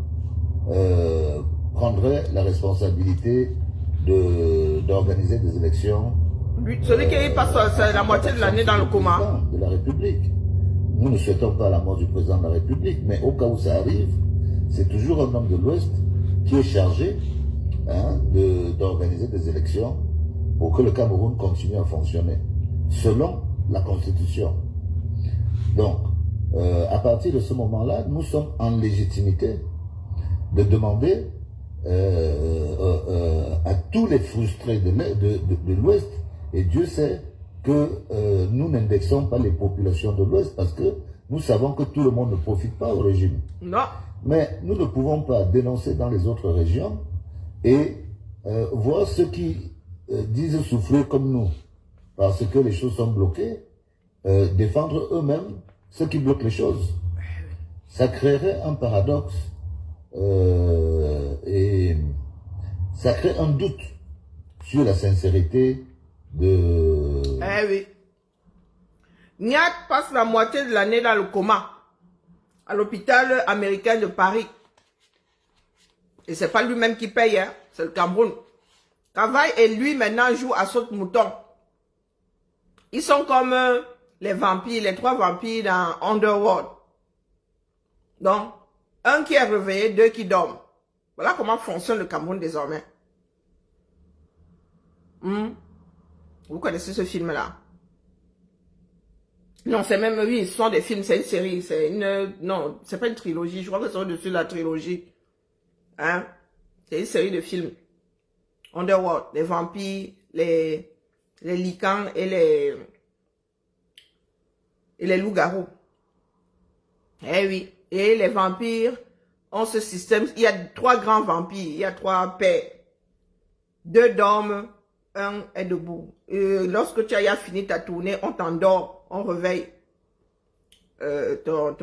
[SPEAKER 2] prendrait la responsabilité d'organiser des élections.
[SPEAKER 1] Celui qui passe la moitié de l'année dans le coma.
[SPEAKER 2] De la République. Nous ne souhaitons pas la mort du président de la République, mais au cas où ça arrive, c'est toujours un homme de l'Ouest qui est chargé d'organiser des élections pour que le Cameroun continue à fonctionner, selon la Constitution. Donc, à partir de ce moment-là, nous sommes en légitimité de demander à tous les frustrés de l'Ouest, et Dieu sait que nous n'indexons pas les populations de l'Ouest parce que nous savons que tout le monde ne profite pas au régime.
[SPEAKER 1] Non.
[SPEAKER 2] Mais nous ne pouvons pas dénoncer dans les autres régions et voir ceux qui disent souffrir comme nous, parce que les choses sont bloquées, défendre eux-mêmes ceux qui bloquent les choses. Ça créerait un paradoxe et ça crée un doute sur la sincérité de...
[SPEAKER 1] Eh oui. Niat passe la moitié de l'année dans le coma à l'hôpital américain de Paris. Et c'est pas lui-même qui paye, hein, c'est le Cameroun. Cavaille et lui maintenant jouent à saute-mouton. Ils sont comme les vampires, les 3 vampires dans Underworld. Donc, un qui est réveillé, 2 qui dorment. Voilà comment fonctionne le Cameroun désormais. Vous connaissez ce film-là? Non, c'est même, oui, ce sont des films, c'est une série, c'est une, non, c'est pas une trilogie, je crois que c'est au-dessus de la trilogie. Hein? C'est une série de films. Underworld, les vampires, les licans et les loups-garous. Eh oui. Et les vampires ont ce système. Il y a 3 grands vampires. Il y a 3 pères. 2 dorment, 1 est debout. Et lorsque tu as fini ta tournée, on t'endort, on réveille comment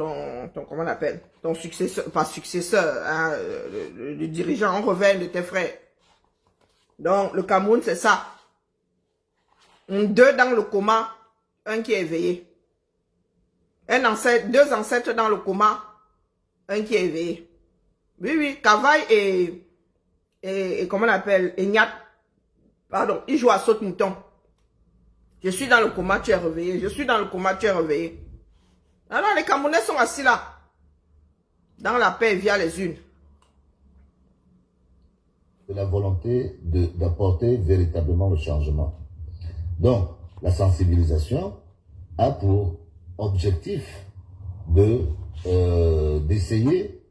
[SPEAKER 1] on appelle? Ton successeur, pas successeur, hein, le dirigeant, on réveille de tes frères. Donc, le Cameroun, c'est ça. 2 dans le coma, 1 qui est éveillé. 2 ancêtres dans le coma, 1 qui est éveillé. Oui, oui, Cavaille et comment on appelle, et Niat, pardon, ils jouent à saute-mouton. Je suis dans le coma, tu es réveillé. Je suis dans le coma, tu es réveillé. Alors, les Camerounais sont assis là, dans la paix via les unes.
[SPEAKER 2] De la volonté d'apporter véritablement le changement. Donc, la sensibilisation a pour objectif d'essayer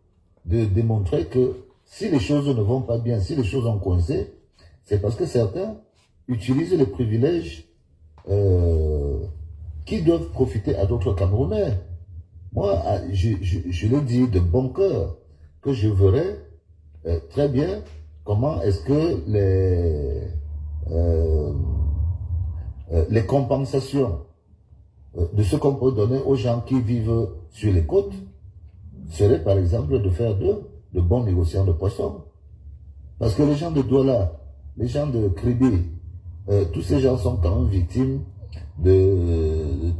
[SPEAKER 2] de démontrer que si les choses ne vont pas bien, si les choses ont coincé, c'est parce que certains utilisent les privilèges qui doivent profiter à d'autres Camerounais. Moi, je le dis de bon cœur, que je verrais très bien comment est-ce que les compensations de ce qu'on peut donner aux gens qui vivent sur les côtes serait par exemple de faire de bons négociants de poissons. Parce que les gens de Douala, les gens de Kribi, tous ces gens sont quand même victimes de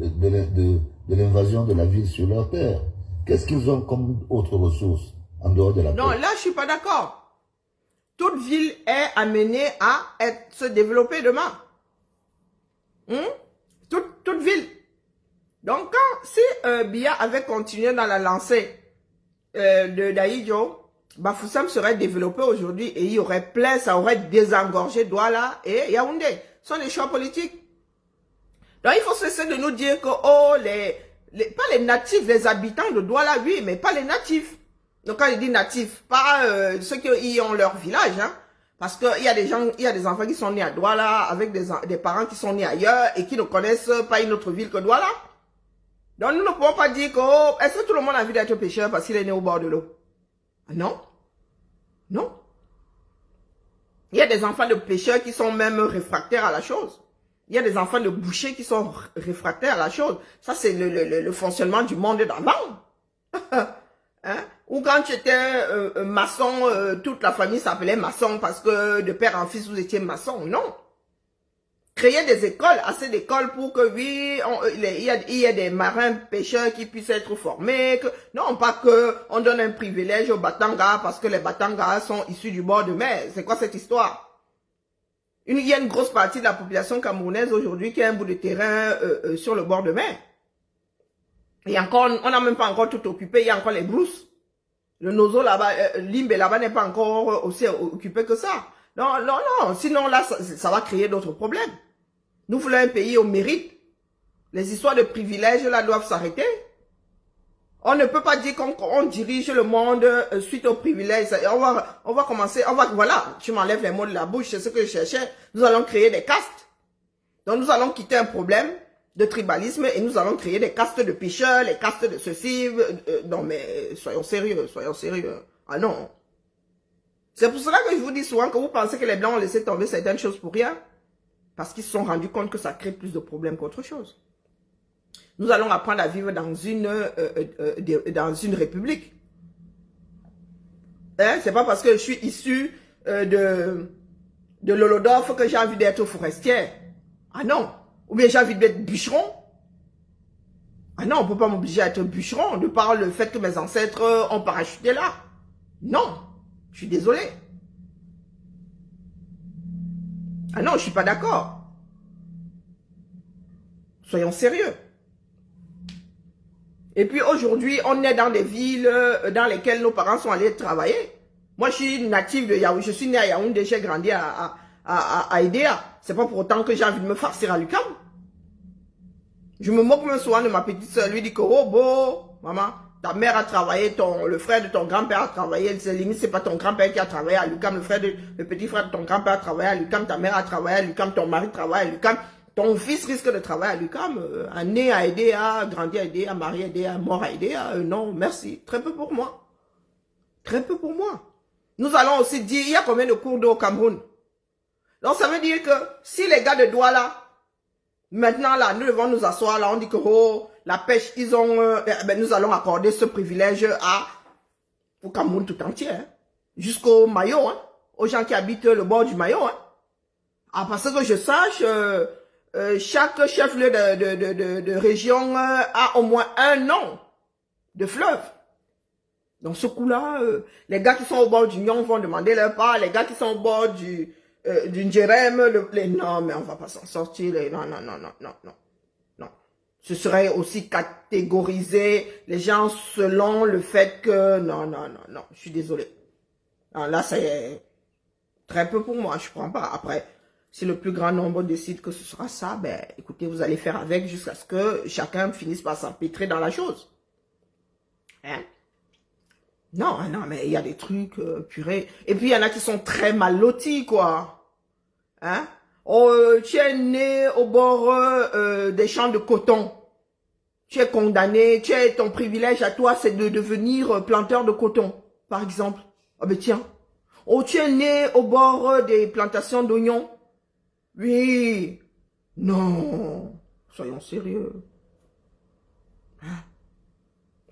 [SPEAKER 2] l'invasion de la ville sur leur terre. Qu'est-ce qu'ils ont comme autre ressource en dehors de la terre?
[SPEAKER 1] Non, là je suis pas d'accord. Toute ville est amenée à se développer demain. Toute ville. Donc, si Biya avait continué dans la lancée de Daïdjo, Bafoussam serait développé aujourd'hui et il y aurait plein, ça aurait désengorgé Douala et Yaoundé. Ce sont des choix politiques. Donc, il faut cesser de nous dire que, oh, pas les natifs, les habitants de Douala, oui, mais pas les natifs. Donc, quand je dis natifs, pas ceux qui ont leur village, hein. Parce qu'il y a des gens, il y a des enfants qui sont nés à Douala, avec des parents qui sont nés ailleurs et qui ne connaissent pas une autre ville que Douala. Donc, nous ne pouvons pas dire que, oh, est-ce que tout le monde a envie d'être pêcheur parce qu'il est né au bord de l'eau? Non. Non. Il y a des enfants de pêcheurs qui sont même réfractaires à la chose. Il y a des enfants de bouchers qui sont réfractaires à la chose. Ça, c'est le fonctionnement du monde d'avant. Hein? Ou quand tu étais maçon, toute la famille s'appelait maçon parce que de père en fils, vous étiez maçon. Non. Créer des écoles, assez d'écoles pour que, oui, il y a des marins pêcheurs qui puissent être formés. Non, pas que on donne un privilège aux Batanga parce que les Batanga sont issus du bord de mer. C'est quoi cette histoire? Il y a une grosse partie de la population camerounaise aujourd'hui qui a un bout de terrain sur le bord de mer. Et encore, on n'a même pas encore tout occupé, il y a encore les brousses. Le Nozo là-bas, Limbe là-bas n'est pas encore aussi occupé que ça. Non, non, non, sinon là, ça va créer d'autres problèmes. Nous voulons un pays au mérite. Les histoires de privilèges là doivent s'arrêter. On ne peut pas dire qu'on dirige le monde suite aux privilèges. On va commencer, voilà, tu m'enlèves les mots de la bouche, c'est ce que je cherchais. Nous allons créer des castes. Donc nous allons quitter un problème de tribalisme et nous allons créer des castes de pêcheurs, les castes de ceci. Non mais soyons sérieux, soyons sérieux. Ah non. C'est pour cela que je vous dis souvent que vous pensez que les Blancs ont laissé tomber certaines choses pour rien. Parce qu'ils se sont rendus compte que ça crée plus de problèmes qu'autre chose. Nous allons apprendre à vivre dans une république. Hein? C'est pas parce que je suis issu de l'Holodorf que j'ai envie d'être forestière. Ah non. Ou bien j'ai envie d'être bûcheron. Ah non, on ne peut pas m'obliger à être bûcheron de par le fait que mes ancêtres ont parachuté là. Non, je suis désolé. Ah non, je ne suis pas d'accord. Soyons sérieux. Et puis aujourd'hui, on est dans des villes dans lesquelles nos parents sont allés travailler. Moi, je suis native de Yaoundé. Je suis né à Yaoundé, j'ai grandi à Idéa. C'est pas pour autant que j'ai envie de me farcir à l'UQAM. Je me moque même souvent de ma petite soeur. Lui dit que, oh, bon, maman, ta mère a travaillé, le frère de ton grand-père a travaillé. Limite, c'est pas ton grand-père qui a travaillé à l'UQAM. Le petit frère de ton grand-père a travaillé à l'UQAM. Ta mère a travaillé à l'UQAM. Ton mari travaille à l'UQAM. Ton fils risque de travailler à l'UQAM. Né à Idéa, grandi à Idéa, marié à Idéa, mort à Idéa. Non, merci. Très peu pour moi. Très peu pour moi. Nous allons aussi dire, il y a combien de cours d'eau au Cameroun? Donc, ça veut dire que si les gars de Douala, maintenant, là, nous devons nous asseoir, là, on dit que, oh, la pêche, ils ont, nous allons accorder ce privilège au Cameroun tout entier, hein, jusqu'au Mayo, hein, aux gens qui habitent le bord du Mayo, hein. Ah, parce que je sache, chaque chef-lieu de région a au moins un nom de fleuve. Dans ce coup-là, les gars qui sont au bord du Nyon vont demander leur part, les gars qui sont au bord du Njérém, non, mais on va pas s'en sortir, non. Ce serait aussi catégoriser les gens selon le fait que, non, je suis désolé. Alors là, c'est très peu pour moi, je prends pas. Après, si le plus grand nombre décide que ce sera ça, ben, écoutez, vous allez faire avec jusqu'à ce que chacun finisse par s'empêtrer dans la chose. Hein? Non, mais il y a des trucs, purée. Et puis, il y en a qui sont très mal lotis, quoi. Hein? Oh, tu es né au bord des champs de coton. Tu es condamné, ton privilège à toi, c'est de devenir planteur de coton, par exemple. Ah ben tiens. Oh, tu es né au bord des plantations d'oignons. Oui. Non. Soyons sérieux. Hein?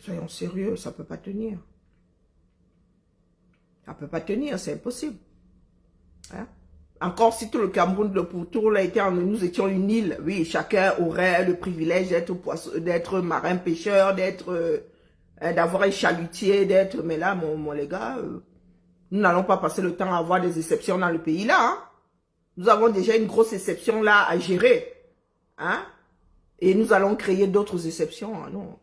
[SPEAKER 1] Soyons sérieux, ça peut pas tenir. Ça peut pas tenir, c'est impossible. Hein? Encore si tout le Cameroun de pourtour là était nous étions une île, oui, chacun aurait le privilège d'être marin pêcheur, d'avoir un chalutier, mais là, les gars, nous n'allons pas passer le temps à avoir des exceptions dans le pays là. Hein? Nous avons déjà une grosse exception là à gérer. Hein? Et nous allons créer d'autres exceptions. Hein? Non.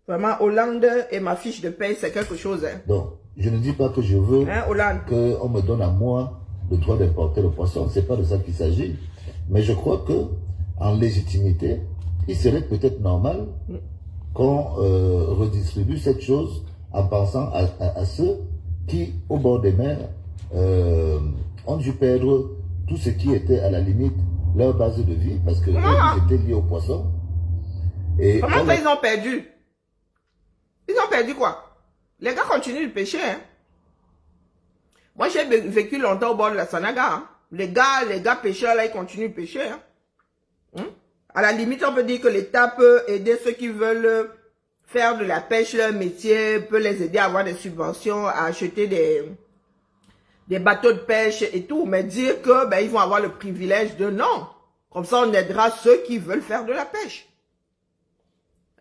[SPEAKER 1] Vraiment, Hollande et ma fiche de paye, c'est quelque chose. Hein.
[SPEAKER 2] Donc, je ne dis pas que je veux qu'on me donne à moi le droit d'importer le poisson. C'est pas de ça qu'il s'agit. Mais je crois que, en légitimité, il serait peut-être normal qu'on redistribue cette chose en pensant à ceux qui, au bord des mers, ont dû perdre tout ce qui était à la limite leur base de vie parce que ils étaient liés au poisson. Et
[SPEAKER 1] comment ça, ils ont perdu? Ils ont perdu quoi? Les gars continuent de pêcher. Hein? Moi, j'ai vécu longtemps au bord de la Sanaga. Hein? Les gars pêcheurs, là, ils continuent de pêcher. Hein? À la limite, on peut dire que l'État peut aider ceux qui veulent faire de la pêche leur métier, peut les aider à avoir des subventions, à acheter des bateaux de pêche et tout. Mais dire que ils vont avoir le privilège de non. Comme ça, on aidera ceux qui veulent faire de la pêche.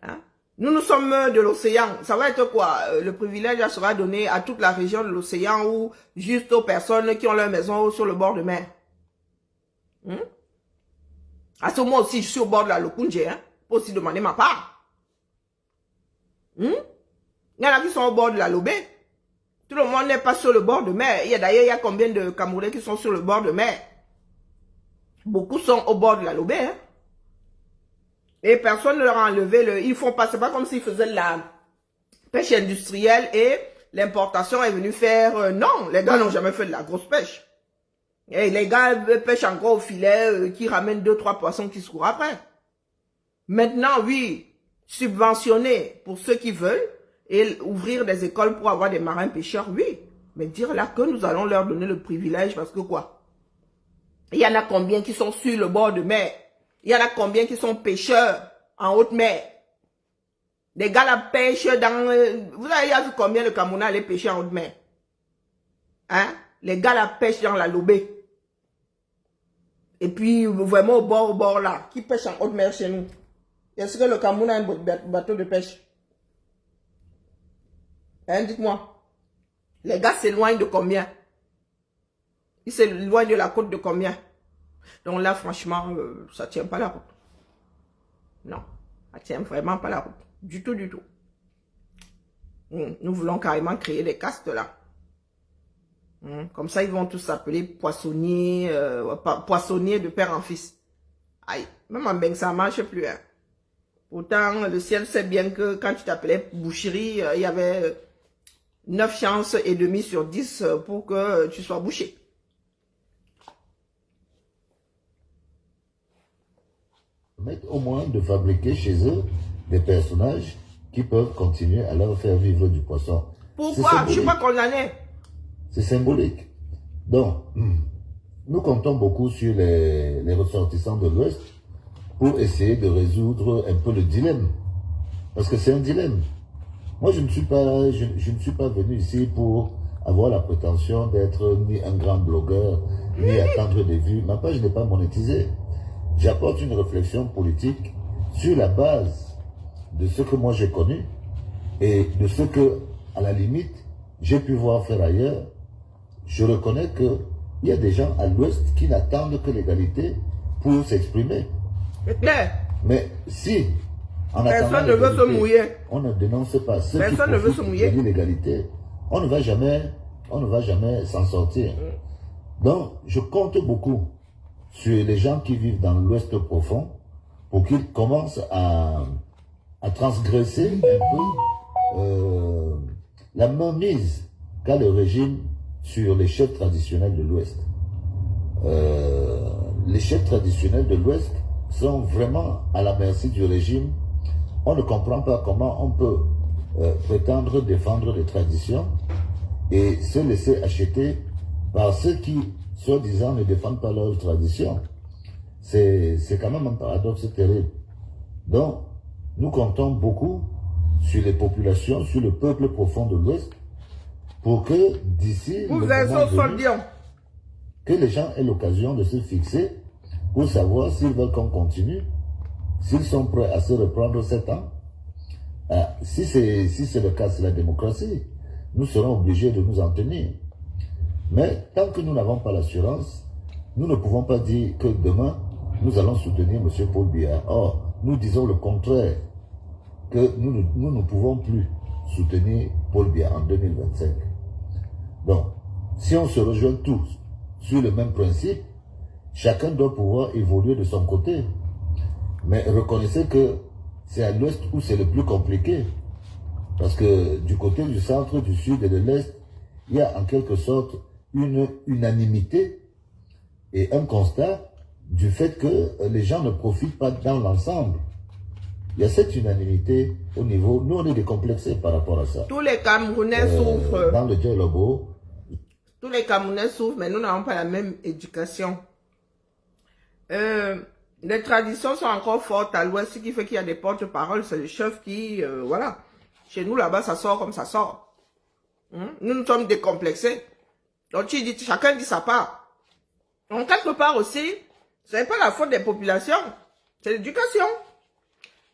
[SPEAKER 1] Hein? Nous sommes de l'océan. Ça va être quoi? Le privilège sera donné à toute la région de l'océan ou juste aux personnes qui ont leur maison sur le bord de mer. À ce moment aussi, je suis au bord de la Lokunje. Hein, pour aussi demander ma part. Il y en a qui sont au bord de la Lobé. Tout le monde n'est pas sur le bord de mer. D'ailleurs, il y a combien de Camerounais qui sont sur le bord de mer? Beaucoup sont au bord de la Lobé. Hein. Et personne ne leur a enlevé ils font pas, c'est pas comme s'ils faisaient de la pêche industrielle et l'importation est venue faire, non, les gars n'ont jamais fait de la grosse pêche. Et les gars pêchent encore au filet, qui ramènent 2-3 poissons qui se courent après. Maintenant, oui, subventionner pour ceux qui veulent et ouvrir des écoles pour avoir des marins pêcheurs, oui. Mais dire là que nous allons leur donner le privilège parce que quoi? Il y en a combien qui sont sur le bord de mer? Il y en a combien qui sont pêcheurs en haute mer? Des gars la pêchent dans... Vous avez vu combien le Cameroun allait pêcher en haute mer? Hein? Les gars la pêchent dans la Lobé. Et puis, vraiment au bord là, qui pêche en haute mer chez nous? Est-ce que le Cameroun a un bateau de pêche? Hein, dites-moi. Les gars s'éloignent de combien? Ils s'éloignent de la côte de combien? Donc là, franchement, ça tient pas la route. Non, ça tient vraiment pas la route. Du tout, du tout. Nous voulons carrément créer des castes là. Comme ça, ils vont tous s'appeler poissonniers, poissonniers de père en fils. Aïe, même en Beng, ça ne marche plus. Hein. Pourtant, le ciel sait bien que quand tu t'appelais boucherie, il y avait 9 chances et demie sur 10 pour que tu sois bouché.
[SPEAKER 2] Au moins de fabriquer chez eux des personnages qui peuvent continuer à leur faire vivre du poisson.
[SPEAKER 1] Pourquoi? Je ne suis pas condamné.
[SPEAKER 2] C'est symbolique. Donc, nous comptons beaucoup sur les ressortissants de l'Ouest pour essayer de résoudre un peu le dilemme. Parce que c'est un dilemme. Moi, je ne suis pas venu ici pour avoir la prétention d'être ni un grand blogueur, ni attendre des vues. Ma page n'est pas monétisée. J'apporte une réflexion politique sur la base de ce que moi j'ai connu et de ce que, à la limite, j'ai pu voir faire ailleurs. Je reconnais qu'il y a des gens à l'Ouest qui n'attendent que l'égalité pour s'exprimer.
[SPEAKER 1] C'est clair.
[SPEAKER 2] Mais si, en
[SPEAKER 1] personne ne veut se mouiller,
[SPEAKER 2] on ne dénonce pas ceux qui profitent de l'illégalité, on ne va jamais s'en sortir. Donc, je compte beaucoup sur les gens qui vivent dans l'Ouest profond pour qu'ils commencent à transgresser un peu la mainmise qu'a le régime sur les chefs traditionnels de l'Ouest. Les chefs traditionnels de l'Ouest sont vraiment à la merci du régime. On ne comprend pas comment on peut prétendre défendre les traditions et se laisser acheter par ceux qui, soi-disant, ne défendent pas leurs traditions. C'est quand même un paradoxe terrible. Donc, nous comptons beaucoup sur les populations, sur le peuple profond de l'Ouest, pour que d'ici que les gens aient l'occasion de se fixer pour savoir s'ils veulent qu'on continue, s'ils sont prêts à se reprendre 7 ans. Si c'est le cas, c'est la démocratie. Nous serons obligés de nous en tenir. Mais tant que nous n'avons pas l'assurance, nous ne pouvons pas dire que demain, nous allons soutenir M. Paul Biya. Or, nous disons le contraire, que nous ne pouvons plus soutenir Paul Biya en 2025. Donc, si on se rejoint tous sur le même principe, chacun doit pouvoir évoluer de son côté. Mais reconnaissez que c'est à l'Ouest où c'est le plus compliqué. Parce que du côté du centre, du sud et de l'Est, il y a en quelque sorte une unanimité et un constat du fait que les gens ne profitent pas dans l'ensemble. Il y a cette unanimité au niveau... Nous, on est décomplexés par rapport à ça.
[SPEAKER 1] Tous les Camerounais souffrent.
[SPEAKER 2] Dans le dialogue.
[SPEAKER 1] Tous les Camerounais souffrent, mais nous n'avons pas la même éducation. Les traditions sont encore fortes à l'Ouest, ce qui fait qu'il y a des porte-paroles. C'est le chef qui... voilà. Chez nous, là-bas, ça sort comme ça sort. Nous sommes décomplexés. Donc, chacun dit sa part. Donc, quelque part aussi, ce n'est pas la faute des populations. C'est l'éducation.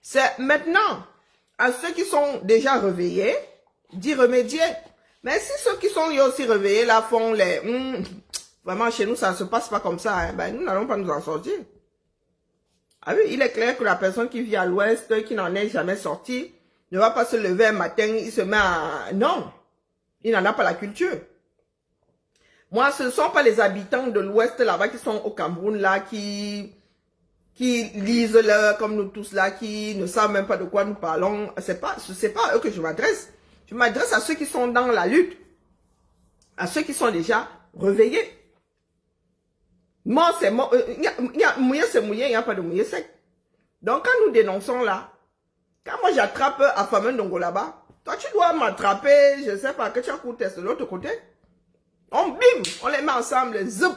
[SPEAKER 1] C'est maintenant à ceux qui sont déjà réveillés d'y remédier. Mais si ceux qui sont aussi réveillés là font les... vraiment, chez nous, ça ne se passe pas comme ça. Hein, ben, nous n'allons pas nous en sortir. Ah oui, il est clair que la personne qui vit à l'Ouest, qui n'en est jamais sortie, ne va pas se lever un matin, il se met à... Non, il n'en a pas la culture. Moi, ce ne sont pas les habitants de l'Ouest là-bas qui sont au Cameroun là, qui lisent là, comme nous tous là, qui ne savent même pas de quoi nous parlons. C'est pas à eux que je m'adresse. Je m'adresse à ceux qui sont dans la lutte, à ceux qui sont déjà réveillés. Mort, c'est mort. Mouillé, c'est mouillé, il n'y a pas de mouillé sec. Donc, quand nous dénonçons là, quand moi j'attrape Afamen Dongo là-bas, toi tu dois m'attraper, je ne sais pas, que tu as coûté de l'autre côté. bim, on les met ensemble, zoup.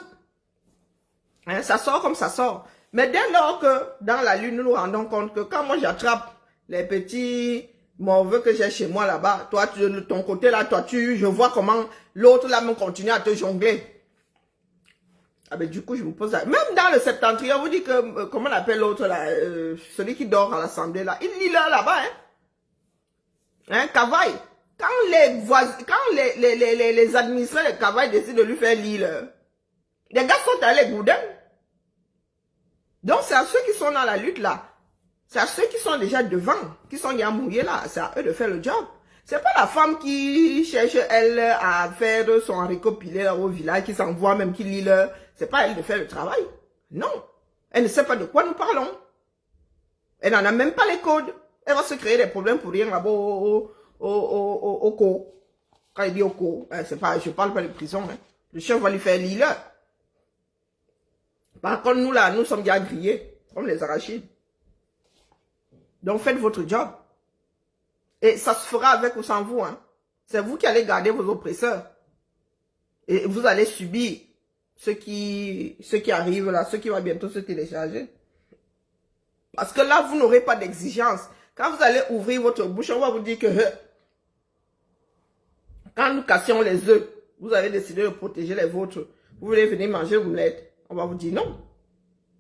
[SPEAKER 1] Hein, ça sort comme ça sort. Mais dès lors que dans la lune, nous nous rendons compte que quand moi j'attrape les petits morveux que j'ai chez moi là-bas, toi, de ton côté là, toi, je vois comment l'autre là me continue à te jongler. Ah ben du coup, je me pose même dans le septentrion, on vous dit que, comment on appelle l'autre là, celui qui dort à l'Assemblée là, il lit là-bas, hein. Hein, Cavaille. Quand les voisins, quand les administrés de Cavaille décident de lui faire lire, les gars sont allés boudin. Donc c'est à ceux qui sont dans la lutte là, c'est à ceux qui sont déjà devant, qui sont déjà mouillés là, c'est à eux de faire le job. C'est pas la femme qui cherche, elle, à faire son haricot pilé au village, qui s'envoie même, qui lit le... C'est pas elle de faire le travail. Non. Elle ne sait pas de quoi nous parlons. Elle n'en a même pas les codes. Elle va se créer des problèmes pour rien là-bas au cours. Quand il dit au cours, c'est pas, je parle pas de prison. Hein. Le chef va lui faire lire. Par contre, nous là, nous sommes déjà grillés, comme les arachides. Donc faites votre job. Et ça se fera avec ou sans vous. Hein. C'est vous qui allez garder vos oppresseurs. Et vous allez subir ce qui arrive là, ce qui va bientôt se télécharger. Parce que là, vous n'aurez pas d'exigence. Quand vous allez ouvrir votre bouche, on va vous dire que quand nous cassions les œufs, vous avez décidé de protéger les vôtres. Vous voulez venir manger l'omelette. On va vous dire non.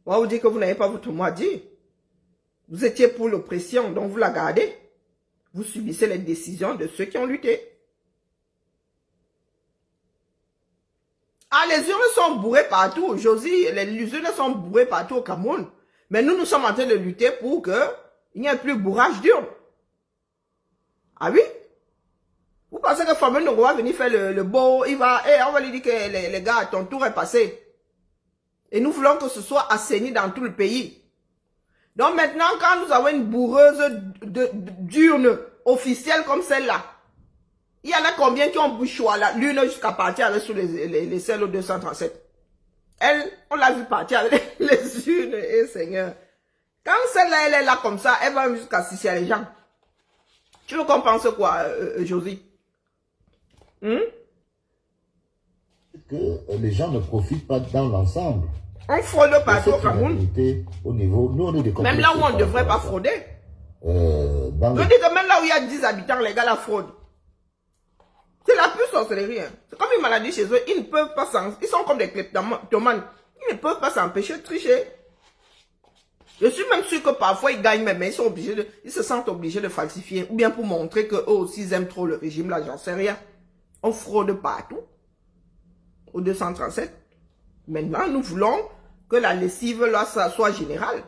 [SPEAKER 1] On va vous dire que vous n'avez pas votre mot à dire. Vous étiez pour l'oppression, donc vous la gardez. Vous subissez les décisions de ceux qui ont lutté. Ah, les urnes sont bourrées partout. Josie, les urnes sont bourrées partout au Cameroun. Mais nous, nous sommes en train de lutter pour qu'il n'y ait plus bourrage d'urnes. Ah oui? Vous pensez que Fameux Nongo va venir faire le beau, on va lui dire que les gars, ton tour est passé. Et nous voulons que ce soit assaini dans tout le pays. Donc maintenant, quand nous avons une bourreuse d'urnes officielle comme celle-là, il y en a combien qui ont bouchoir là, l'une jusqu'à partir avec sous les selles 237. Elle, on l'a vu partir avec les urnes, et Seigneur. Quand celle-là, elle est là comme ça, elle va jusqu'à assister les gens. Tu veux qu'on pense quoi, Josie?
[SPEAKER 2] Que les gens ne profitent pas dans l'ensemble.
[SPEAKER 1] On fraude partout au Cameroun.
[SPEAKER 2] Au niveau, nous, on est des
[SPEAKER 1] même là où on ne devrait pas frauder. Je dis que même là où il y a 10 habitants, les gars la fraudent. C'est la pure sorcellerie. Hein. C'est comme une maladie chez eux. Ils ne peuvent pas ils sont comme des kleptomanes. Ils ne peuvent pas s'empêcher de tricher. Je suis même sûr que parfois ils gagnent même, mais ils se sentent obligés de falsifier. Ou bien pour montrer qu'eux aussi ils aiment trop le régime, là, j'en sais rien. On fraude partout. Au 237. Maintenant, nous voulons que la lessive là, ça soit générale.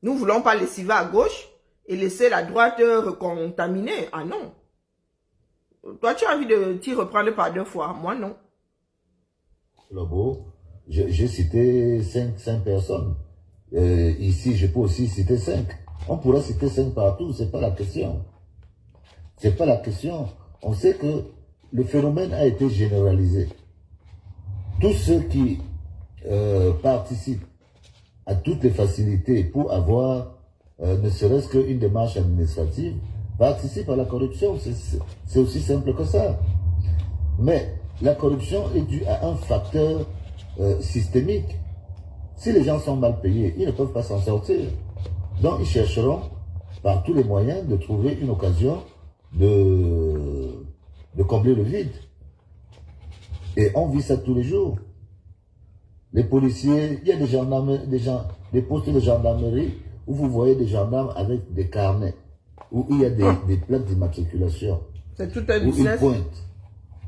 [SPEAKER 1] Nous ne voulons pas lessiver à gauche et laisser la droite recontaminer. Ah non. Toi, tu as envie de t'y reprendre par 2 fois. Moi, non.
[SPEAKER 2] Lobo, j'ai cité 5 personnes. Ici, je peux aussi citer 5. On pourrait citer 5 partout, c'est pas la question. C'est pas la question. On sait que le phénomène a été généralisé. Tous ceux qui participent à toutes les facilités pour avoir ne serait-ce qu'une démarche administrative participent à la corruption. C'est aussi simple que ça. Mais la corruption est due à un facteur systémique. Si les gens sont mal payés, ils ne peuvent pas s'en sortir. Donc ils chercheront par tous les moyens de trouver une occasion de combler le vide. Et on vit ça tous les jours. Les policiers, il y a des gendarmes, des postes de gendarmerie où vous voyez des gendarmes avec des carnets, où il y a des plaques d'immatriculation.
[SPEAKER 1] C'est tout un
[SPEAKER 2] business. Où ils pointent.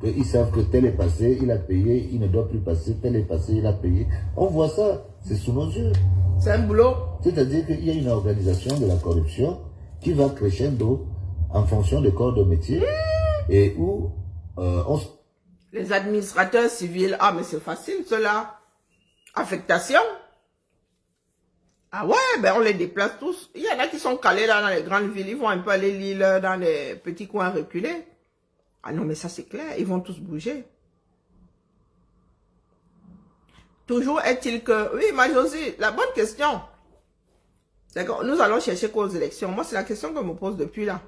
[SPEAKER 2] Ils savent que tel est passé, il a payé, il ne doit plus passer, tel est passé, il a payé. On voit ça, c'est sous nos yeux.
[SPEAKER 1] C'est un boulot.
[SPEAKER 2] C'est-à-dire qu'il y a une organisation de la corruption qui va crescendo en fonction des corps de métier et où
[SPEAKER 1] les administrateurs civils, ah mais c'est facile cela. Affectation. Ah ouais, ben on les déplace tous. Il y en a qui sont calés là dans les grandes villes, ils vont un peu aller lire dans les petits coins reculés. Ah non mais ça c'est clair, ils vont tous bouger. Toujours est-il que... Oui, ma Josie, la bonne question. C'est que nous allons chercher quoi aux élections? Moi, c'est la question que je me pose depuis là.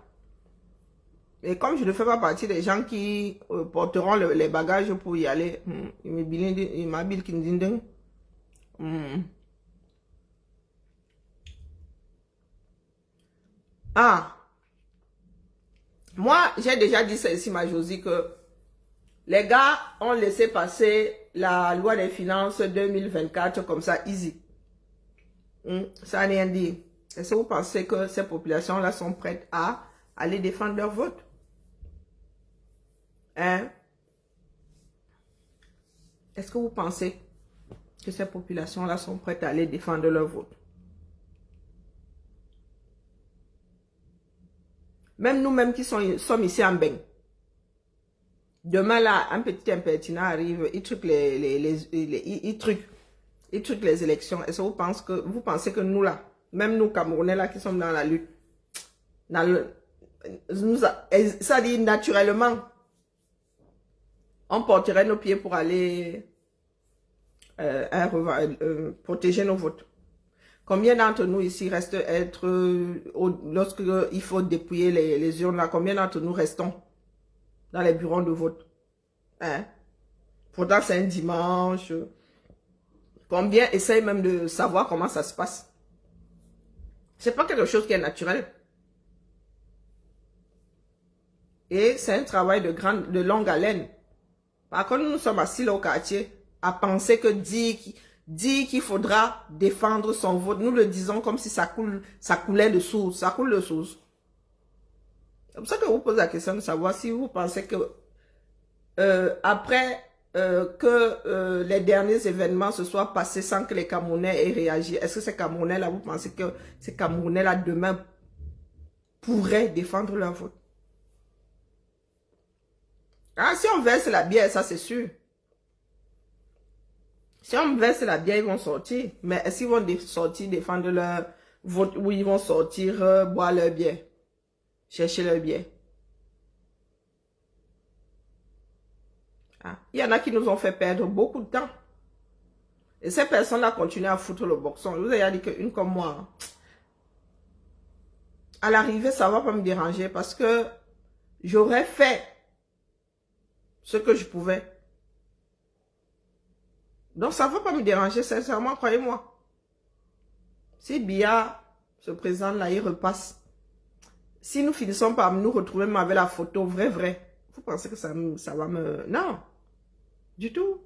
[SPEAKER 1] Et comme je ne fais pas partie des gens qui porteront les bagages pour y aller, il m'a dit qu'il me dit, ah, moi, j'ai déjà dit ça ici, ma Josie, que les gars ont laissé passer la loi des finances 2024 comme ça, easy. Ça n'a rien dit. Est-ce que vous pensez que ces populations-là sont prêtes à aller défendre leur vote? Hein? Est-ce que vous pensez que ces populations-là sont prêtes à aller défendre leur vote? Même nous-mêmes qui sommes ici en bain. Demain là, un petit impertinent arrive, il truque il truque les élections. Est-ce que vous pensez que nous là, même nous Camerounais là qui sommes dans la lutte, ça dit naturellement, on porterait nos pieds pour aller protéger nos votes. Combien d'entre nous ici restent lorsque il faut dépouiller les urnes là, combien d'entre nous restons dans les bureaux de vote? Hein? Pourtant c'est un dimanche. Combien essayent même de savoir comment ça se passe? C'est pas quelque chose qui est naturel. Et c'est un travail de longue haleine. Par contre, nous sommes assis là au quartier à penser que dit qu'il faudra défendre son vote. Nous le disons comme si ça coulait de source. Ça coule de source. C'est pour ça que je vous pose la question de savoir si vous pensez que après que les derniers événements se soient passés sans que les Camerounais aient réagi, est-ce que ces Camerounais-là, vous pensez que ces Camerounais-là demain pourraient défendre leur vote? Ah, si on verse la bière, ça c'est sûr. Si on verse la bière, ils vont sortir. Mais est-ce qu'ils vont sortir défendre leur vote ou ils vont sortir boire leur bière? Chercher leur bière. Ah. Il y en a qui nous ont fait perdre beaucoup de temps. Et ces personnes-là continuent à foutre le boxon. Je vous ai dit qu'une comme moi, à l'arrivée, ça ne va pas me déranger parce que j'aurais fait ce que je pouvais. Donc, ça ne va pas me déranger, sincèrement, croyez-moi. Si Biya se présente là, il repasse. Si nous finissons par nous retrouver même avec la photo vrai, vous pensez que ça va me... Non, du tout.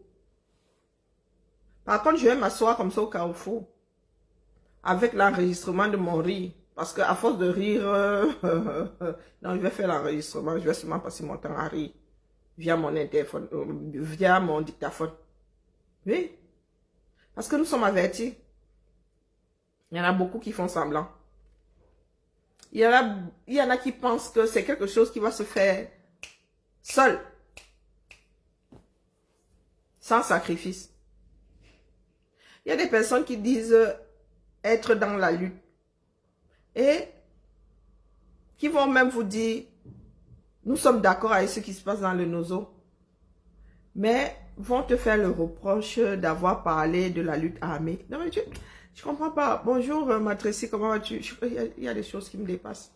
[SPEAKER 1] Par contre, je vais m'asseoir comme ça au carrefour, avec l'enregistrement de mon rire. Parce qu'à force de rire, non, je vais faire l'enregistrement, je vais seulement passer mon temps à rire via mon interphone, via mon dictaphone. Oui, parce que nous sommes avertis. Il y en a beaucoup qui font semblant. Il y en a qui pensent que c'est quelque chose qui va se faire seul, sans sacrifice. Il y a des personnes qui disent être dans la lutte et qui vont même vous dire, nous sommes d'accord avec ce qui se passe dans le Nozo, mais vont te faire le reproche d'avoir parlé de la lutte armée. Non, mais je comprends pas. Bonjour, Matrici, comment vas-tu? Il y a des choses qui me dépassent.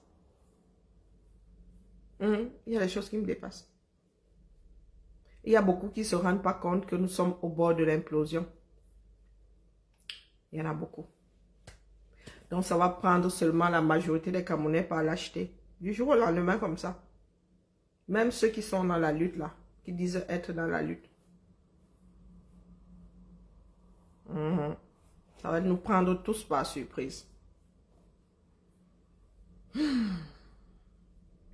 [SPEAKER 1] Il y a des choses qui me dépassent. Il y a beaucoup qui ne se rendent pas compte que nous sommes au bord de l'implosion. Il y en a beaucoup. Donc, ça va prendre seulement la majorité des Camerounais par l'acheter. Du jour au lendemain, comme ça. Même ceux qui sont dans la lutte, là, qui disent être dans la lutte. Ça va nous prendre tous par surprise.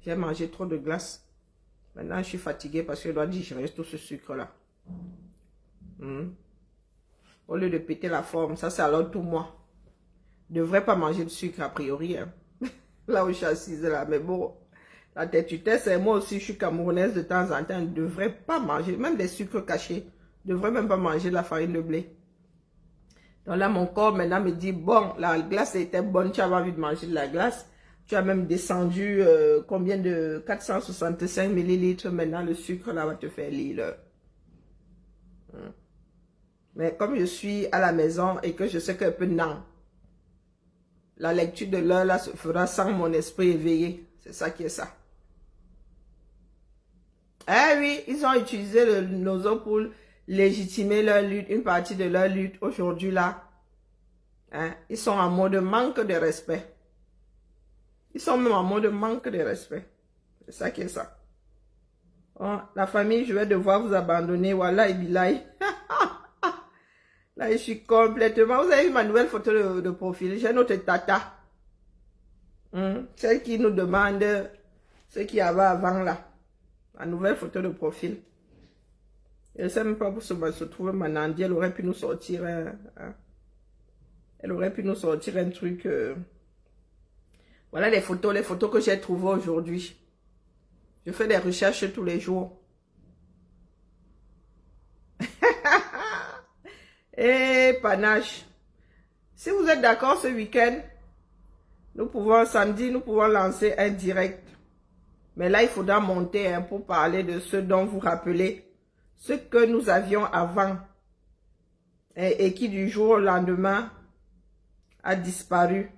[SPEAKER 1] J'ai mangé trop de glace. Maintenant, je suis fatiguée parce que je dois digérer tout ce sucre-là. Au lieu de péter la forme, ça c'est alors tout moi. Je ne devrais pas manger de sucre a priori. Hein. Là où je suis assise là. Mais bon, la têtutesse, et moi aussi je suis camerounaise de temps en temps. Je ne devrais pas manger, même des sucres cachés. Je ne devrais même pas manger de la farine de blé. Donc là, mon corps maintenant me dit, bon, la glace était bonne, tu avais envie de manger de la glace. Tu as même descendu combien de 465 millilitres. Maintenant, le sucre là va te faire lire. Mais comme je suis à la maison et que je sais qu'un peu non, la lecture de l'heure là se fera sans mon esprit éveillé. C'est ça qui est ça. Eh oui, ils ont utilisé le Nozo pour légitimer leur lutte, une partie de leur lutte aujourd'hui là. Hein? Ils sont en mode manque de respect. Ils sont même en mode manque de respect. C'est ça qui est ça. Oh, la famille, je vais devoir vous abandonner. Voilà, et bilaï. Là, je suis complètement... Vous avez vu ma nouvelle photo de profil? J'ai notre tata. Celle qui nous demande ce qu'il y avait avant là. La nouvelle photo de profil. Je ne sais même pas où se trouve Manandi. Elle aurait pu nous sortir elle aurait pu nous sortir un truc. Voilà les photos que j'ai trouvées aujourd'hui. Je fais des recherches tous les jours. Et panache. Si vous êtes d'accord ce week-end, samedi, nous pouvons lancer un direct. Mais là, il faudra monter pour parler de ce dont vous rappelez. Ce que nous avions avant. Et qui du jour au lendemain a disparu.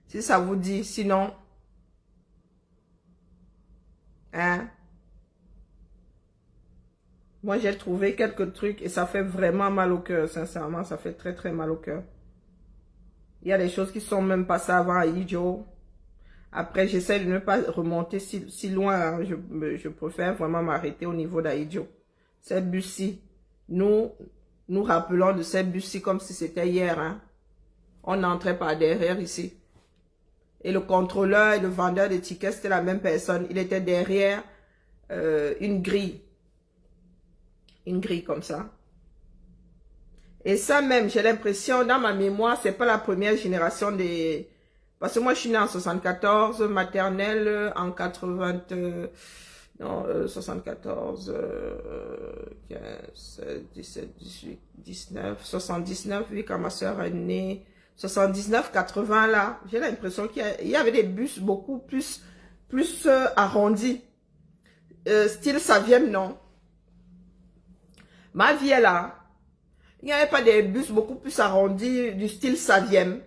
[SPEAKER 1] Si ça vous dit, sinon... Hein? Moi, j'ai trouvé quelques trucs et ça fait vraiment mal au cœur. Sincèrement, ça fait très, très mal au cœur. Il y a des choses qui sont même passées avant à Idjo. Après, j'essaie de ne pas remonter si loin. Hein. Je préfère vraiment m'arrêter au niveau d'Aïdjo. Cette bus-ci, nous rappelons de cette bus-ci comme si c'était hier. Hein. On entrait par derrière ici. Et le contrôleur et le vendeur de tickets, c'était la même personne. Il était derrière une grille. Une grille comme ça. Et ça même, j'ai l'impression, dans ma mémoire, c'est pas la première génération des... Parce que moi, je suis née en 74, maternelle en 80... non, 74, 15, 17, 18, 19, 79, oui, quand ma soeur est née... 79, 80 là, j'ai l'impression qu'il y avait des bus beaucoup plus arrondis. Style Savième, non. Ma vie est là. Il n'y avait pas des bus beaucoup plus arrondis du style Savième.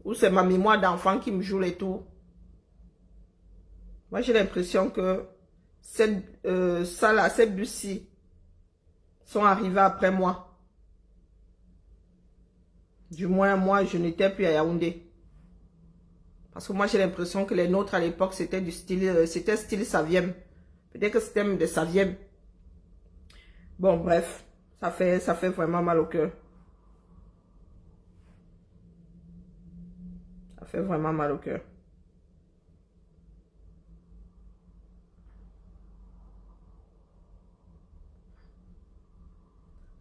[SPEAKER 1] Ou c'est ma mémoire d'enfant qui me joue les tours. Moi, j'ai l'impression que ces bus-ci sont arrivés après moi. Du moins, moi, je n'étais plus à Yaoundé. Parce que moi, j'ai l'impression que les nôtres à l'époque, c'était du style, style Savième. Peut-être que c'était même des Savième. Bon, bref, ça fait vraiment mal au cœur. Ça fait vraiment mal au cœur.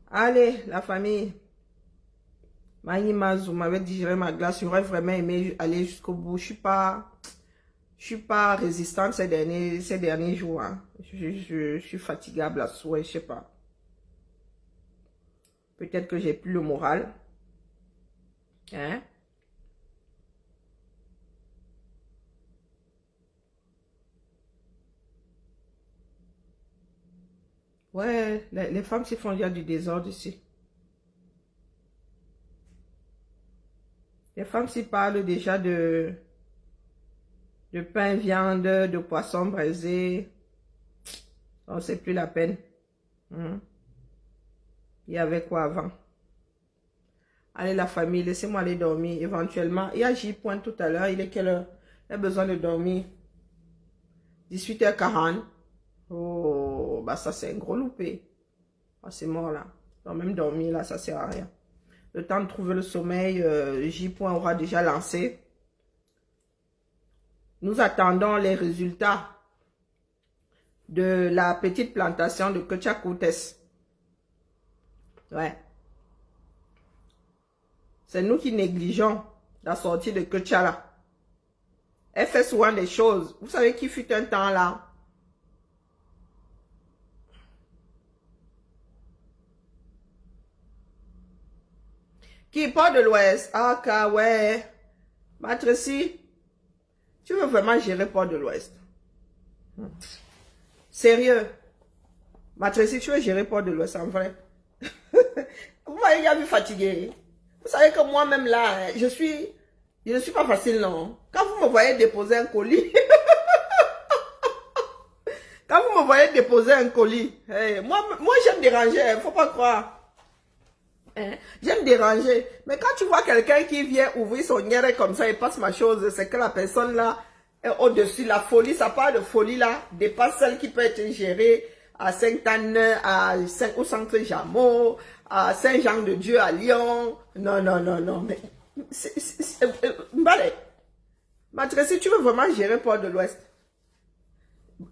[SPEAKER 1] Allez, la famille. Maïmaz, vous m'avez digéré ma glace. J'aurais vraiment aimé aller jusqu'au bout. Je suis pas résistante ces derniers jours. Hein. Je suis fatigable à souhait, je sais pas. Peut-être que j'ai plus le moral. Hein? Ouais, les femmes s'y font déjà du désordre ici. Les femmes s'y parlent déjà de pain, viande, de poisson braisé. Oh, c'est plus la peine. Il y avait quoi avant? Allez la famille, laissez-moi aller dormir. Éventuellement, il y a J. tout à l'heure. Il est quelle heure? Il a besoin de dormir. 18h40. Oh, bah ça c'est un gros loupé. Ah, c'est mort là. Donc même dormir là, ça sert à rien. Le temps de trouver le sommeil, J. aura déjà lancé. Nous attendons les résultats de la petite plantation de Ketchakoutes. Ouais. C'est nous qui négligeons la sortie de Ketchala. Elle fait souvent des choses. Vous savez qui fut un temps là? Qui part de l'Ouest? Ah, ouais. Matrici, tu veux vraiment gérer Port de l'Ouest? Sérieux? Matrici, tu veux gérer Port de l'Ouest en vrai? Vous m'avez déjà vu fatigué. Vous savez que moi-même là, je ne suis pas facile non. Quand vous me voyez déposer un colis, Quand vous me voyez déposer un colis, moi j'aime déranger, il ne faut pas croire. J'aime déranger. Mais quand tu vois quelqu'un qui vient ouvrir son nière comme ça et passe ma chose, c'est que la personne là est au-dessus. La folie, ça part de folie là, dépasse celle qui peut être gérée à Sainte-Anne, à au centre Jameau, à Saint-Jean-de-Dieu, à Lyon. Non, non, non, non. Mais Mbale, Matresse, tu veux vraiment gérer Port de l'Ouest?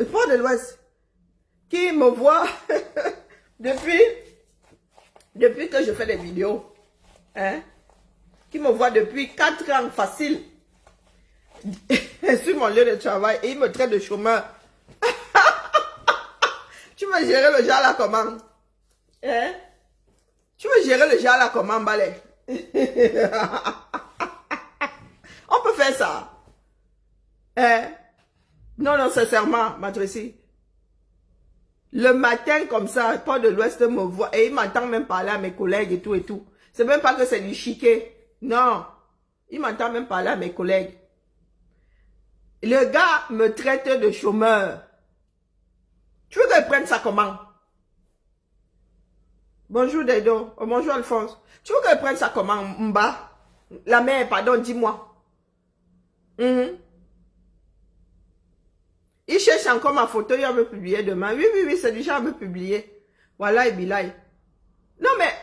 [SPEAKER 1] Port de l'Ouest, qui me voit depuis que je fais des vidéos, hein, qui me voit depuis 4 ans facile sur mon lieu de travail et il me traite de chômeur. Tu veux gérer le genre là comment? Hein? Tu veux gérer le genre là comment, Balai? On peut faire ça. Hein? Non, non, sincèrement, Matrici. Le matin, comme ça, Port de l'Ouest me voit et il m'entend même parler à mes collègues et tout et tout. C'est même pas que c'est du chiquet. Non. Il m'entend même parler à mes collègues. Le gars me traite de chômeur. Tu veux que je prenne ça comment? Bonjour Dedo. Oh, bonjour Alphonse. Tu veux que je prenne ça comment, Mba? La mère, pardon, dis-moi. Il cherche encore ma photo, il va me publier demain. Oui, oui, oui, c'est déjà à me publier. Voilà, et Bilay. Non, mais,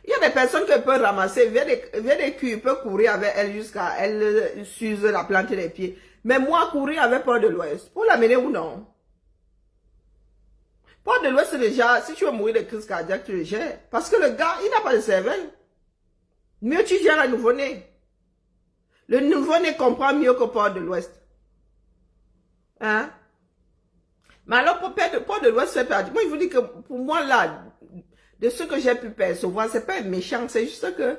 [SPEAKER 1] il y a des personnes que peut ramasser, VDQ peut courir avec elle jusqu'à elle s'use la plante des pieds. Mais moi, courir avec Port de l'Ouest, pour l'amener ou non? Port de l'Ouest, déjà, si tu veux mourir de crise cardiaque, tu le gères. Parce que le gars, il n'a pas de cervelle. Mieux tu gères un nouveau-né. Le nouveau-né comprend mieux que Port de l'Ouest. Hein? Mais alors, Port de l'Ouest fait perdu. Moi, je vous dis que pour moi, là, de ce que j'ai pu percevoir, c'est pas méchant, c'est juste que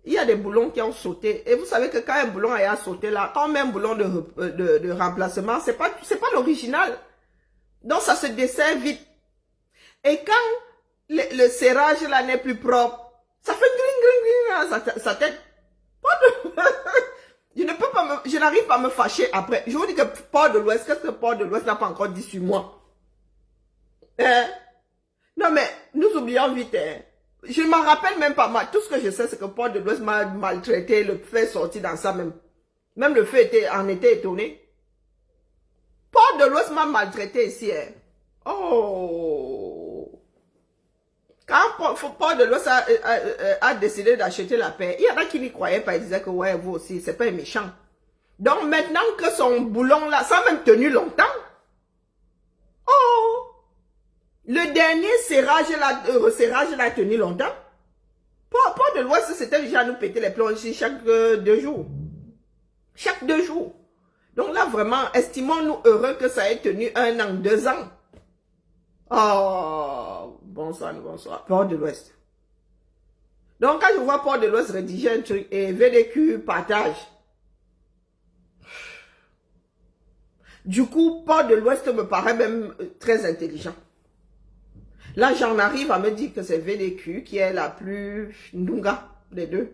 [SPEAKER 1] il y a des boulons qui ont sauté. Et vous savez que quand un boulon a sauté là, quand on met un boulon de remplacement, c'est pas l'original. Donc, ça se dessert vite. Et quand le serrage là n'est plus propre, ça fait gring, gring, gring, sa tête. Je n'arrive pas à me fâcher après. Je vous dis que Port de l'Ouest, qu'est-ce que Port de l'Ouest n'a pas encore dit sur moi? Non mais, nous oublions vite. Je ne m'en rappelle même pas. Moi. Tout ce que je sais, c'est que Port de l'Ouest m'a maltraité, le fait sorti dans ça même. Même le fait en était étonné. Port de l'Ouest m'a maltraité ici. Oh! Quand Port de l'Ouest a décidé d'acheter la paix, il y en a qui n'y croyaient pas. Ils disaient que ouais, vous aussi, c'est pas méchant. Donc maintenant que son boulon là, ça a même tenu longtemps. Oh! Le dernier serrage là, resserrage là a tenu longtemps. Port de l'Ouest, c'était déjà nous péter les plombs ici chaque 2 jours. Chaque 2 jours. Donc là, vraiment, estimons-nous heureux que ça ait tenu 1 an, 2 ans. Oh, bonsoir, bonsoir. Port de l'Ouest. Donc, quand je vois Port de l'Ouest rédiger un truc et VDQ partage. Du coup, Port de l'Ouest me paraît même très intelligent. Là, j'en arrive à me dire que c'est VDQ qui est la plus ndunga des deux.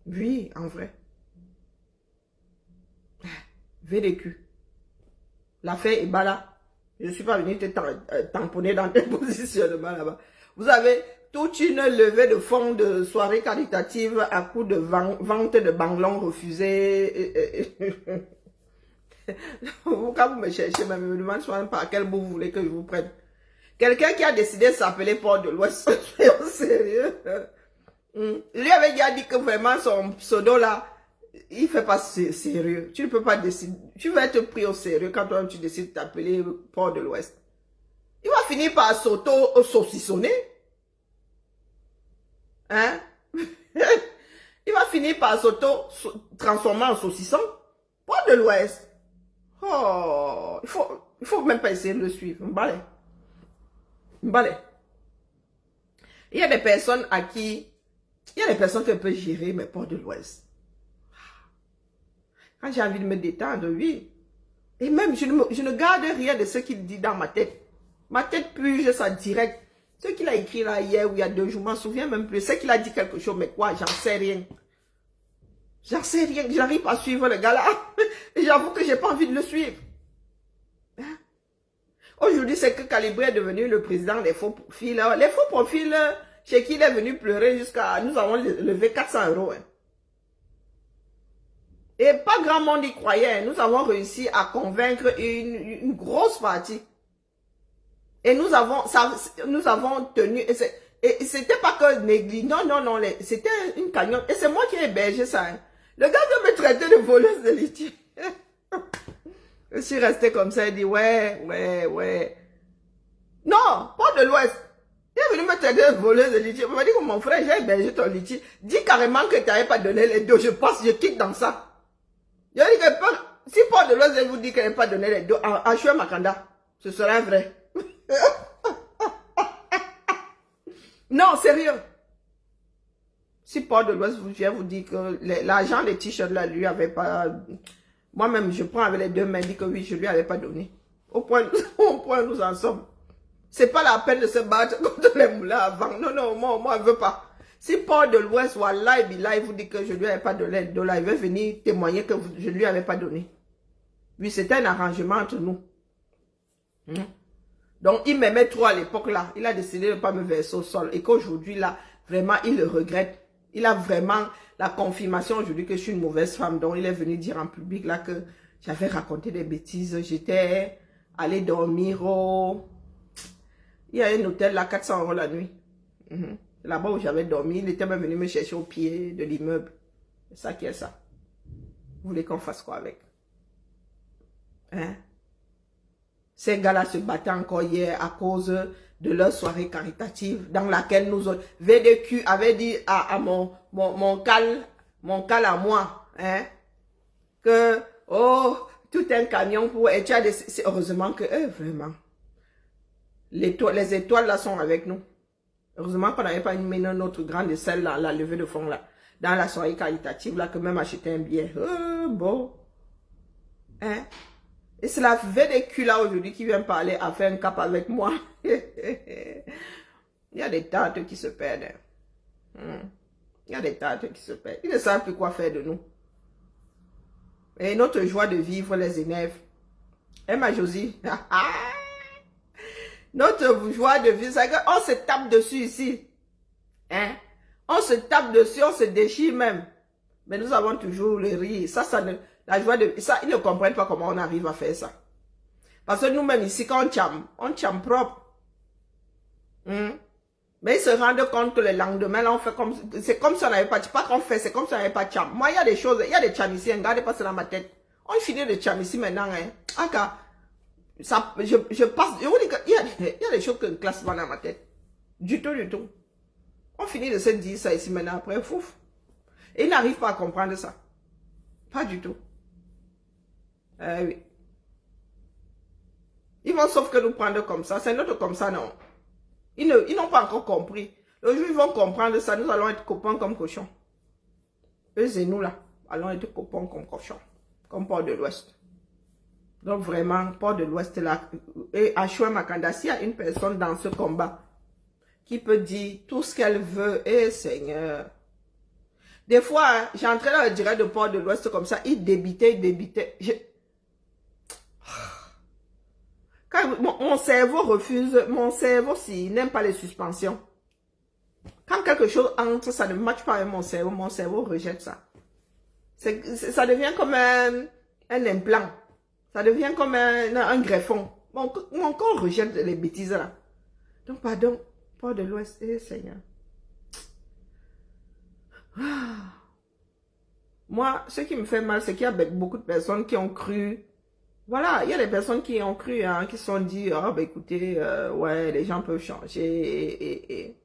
[SPEAKER 1] Oui, en vrai. VDQ. L'affaire est bas là. Je ne suis pas venu te tamponner dans tes positionnements là-bas. Vous avez toute une levée de fonds de soirée caritative à coup de vente de banglons refusés. Quand vous me cherchez, je me demande souvent par quel bout vous voulez que je vous prenne. Quelqu'un qui a décidé de s'appeler Port de l'Ouest, soyons sérieux. Lui avait déjà dit que vraiment son pseudo là, il fait pas sérieux. Tu ne peux pas décider. Tu vas être pris au sérieux quand toi tu décides de t'appeler Port de l'Ouest. Il va finir par s'auto-saucissonner. Hein? Il va finir par s'auto-transformer en saucisson. Port de l'Ouest. Oh, il faut même pas essayer de le suivre. M'balais. Il y a des personnes à qui, il y a des personnes qui peuvent gérer mes Port de l'Ouest. Quand j'ai envie de me détendre, oui. Et même, je ne garde rien de ce qu'il dit dans ma tête. Ma tête purge ça direct. Ce qu'il a écrit là hier ou il y a 2 jours, je m'en souviens même plus. C'est qu'il a dit quelque chose, mais quoi, j'en sais rien. J'en sais rien. J'arrive pas à suivre le gars là. Et j'avoue que j'ai pas envie de le suivre. Aujourd'hui, c'est que Calibré est devenu le président des faux profils. Les faux profils, chez qui il est venu pleurer jusqu'à... Nous avons levé 400 €. Hein. Et pas grand monde y croyait. Nous avons réussi à convaincre une grosse partie. Et nous avons tenu... Et c'était pas que négligent. Non, non, non. C'était une cagnotte. Et c'est moi qui ai hébergé ça. Hein. Le gars vient me traiter de voleuse de litchi. Je suis resté comme ça. Il dit, ouais. Non, pas de l'Ouest. Il est venu me traiter de voleuse de litchi. Il m'a dit que mon frère, j'ai hébergé ton litchi. Dis carrément que tu n'avais pas donné les dos. Je passe, je quitte dans ça. Je dis que si Paul de l'Ouest vous dit qu'elle n'a pas donné les dos à Choué Makanda, ce serait vrai. Non, sérieux. Si Paul de l'Ouest vient vous dire que l'argent des t-shirts là, lui avait pas... Moi-même, je prends avec les deux mains, dit que oui, je lui avais pas donné. Au point où nous en sommes. C'est pas la peine de se battre contre les moulins avant. Non, non, moi, je veux pas. Si Paul de l'Ouest ou Allah il vous dit que je lui avais pas donné le dollar, il veut venir témoigner que je lui avais pas donné. Oui, c'était un arrangement entre nous. Donc, il m'aimait trop à l'époque là. Il a décidé de ne pas me verser au sol. Et qu'aujourd'hui là, vraiment, il le regrette. Il a vraiment la confirmation aujourd'hui que je suis une mauvaise femme. Donc, il est venu dire en public là que j'avais raconté des bêtises. J'étais allé dormir au... Il y a un hôtel là, 400 € la nuit. Là-bas où j'avais dormi, il était même venu me chercher au pied de l'immeuble. C'est ça qui est ça. Vous voulez qu'on fasse quoi avec? Hein? Ces gars-là se battaient encore hier à cause de leur soirée caritative dans laquelle nous autres, VDQ avait dit à mon cal à moi, hein, que, oh, tout un camion pour... Et tu as heureusement que, vraiment, les étoiles là sont avec nous. Heureusement qu'on n'avait pas mis notre grande selle dans la levée de fonds là, dans la soirée caritative là, que même acheter un billet. Bon. Hein? Et c'est la VDQ là aujourd'hui qui vient parler, à faire un cap avec moi. Il y a des tantes qui se perdent. Il y a des tantes qui se perdent. Ils ne savent plus quoi faire de nous. Et notre joie de vivre les énerve. Eh ma Josie? Notre joie de vivre, c'est qu'on se tape dessus ici. Hein? On se tape dessus, on se déchire même. Mais nous avons toujours le rire. La joie de... Ça, ils ne comprennent pas comment on arrive à faire ça. Parce que nous-mêmes ici, quand on tchame propre. Mais ils se rendent compte que le lendemain, là, on fait comme... C'est comme si on n'avait pas... Pas qu'on fait, c'est comme si on n'avait pas de tcham. Moi, il y a des choses, il y a des tcham ici, regardez pas ça dans ma tête. On finit de tcham ici maintenant, hein. Ça, je passe... Je vous dis qu'il y a des choses que je ne classe pas dans ma tête. Du tout, du tout. On finit de se dire ça ici maintenant, après, fouf. Et ils n'arrivent pas à comprendre ça. Pas du tout. Oui. Ils vont sauf que nous prendre comme ça. C'est notre comme ça, non. Ils n'ont pas encore compris. Le jour où ils vont comprendre ça, nous allons être copains comme cochons. Eux et nous, là, allons être copains comme cochons. Comme Port de l'Ouest. Donc vraiment, Port de l'Ouest, là, et à Choué Makanda, s'il y a une personne dans ce combat qui peut dire tout ce qu'elle veut, Seigneur. Des fois, hein, j'entrais dans le direct de Port de l'Ouest comme ça, il débitait. Quand mon cerveau refuse, mon cerveau, s'il n'aime pas les suspensions. Quand quelque chose entre, ça ne matche pas avec mon cerveau rejette ça. Ça devient comme un implant. Ça devient comme un greffon. Mon corps rejette les bêtises là. Donc, pardon, Port de l'Ouest, Seigneur. Moi, ce qui me fait mal, c'est qu'il y a beaucoup de personnes qui ont cru. Voilà, il y a des personnes qui ont cru, hein, qui se sont dit, oh, ben écoutez, ouais, les gens peuvent changer.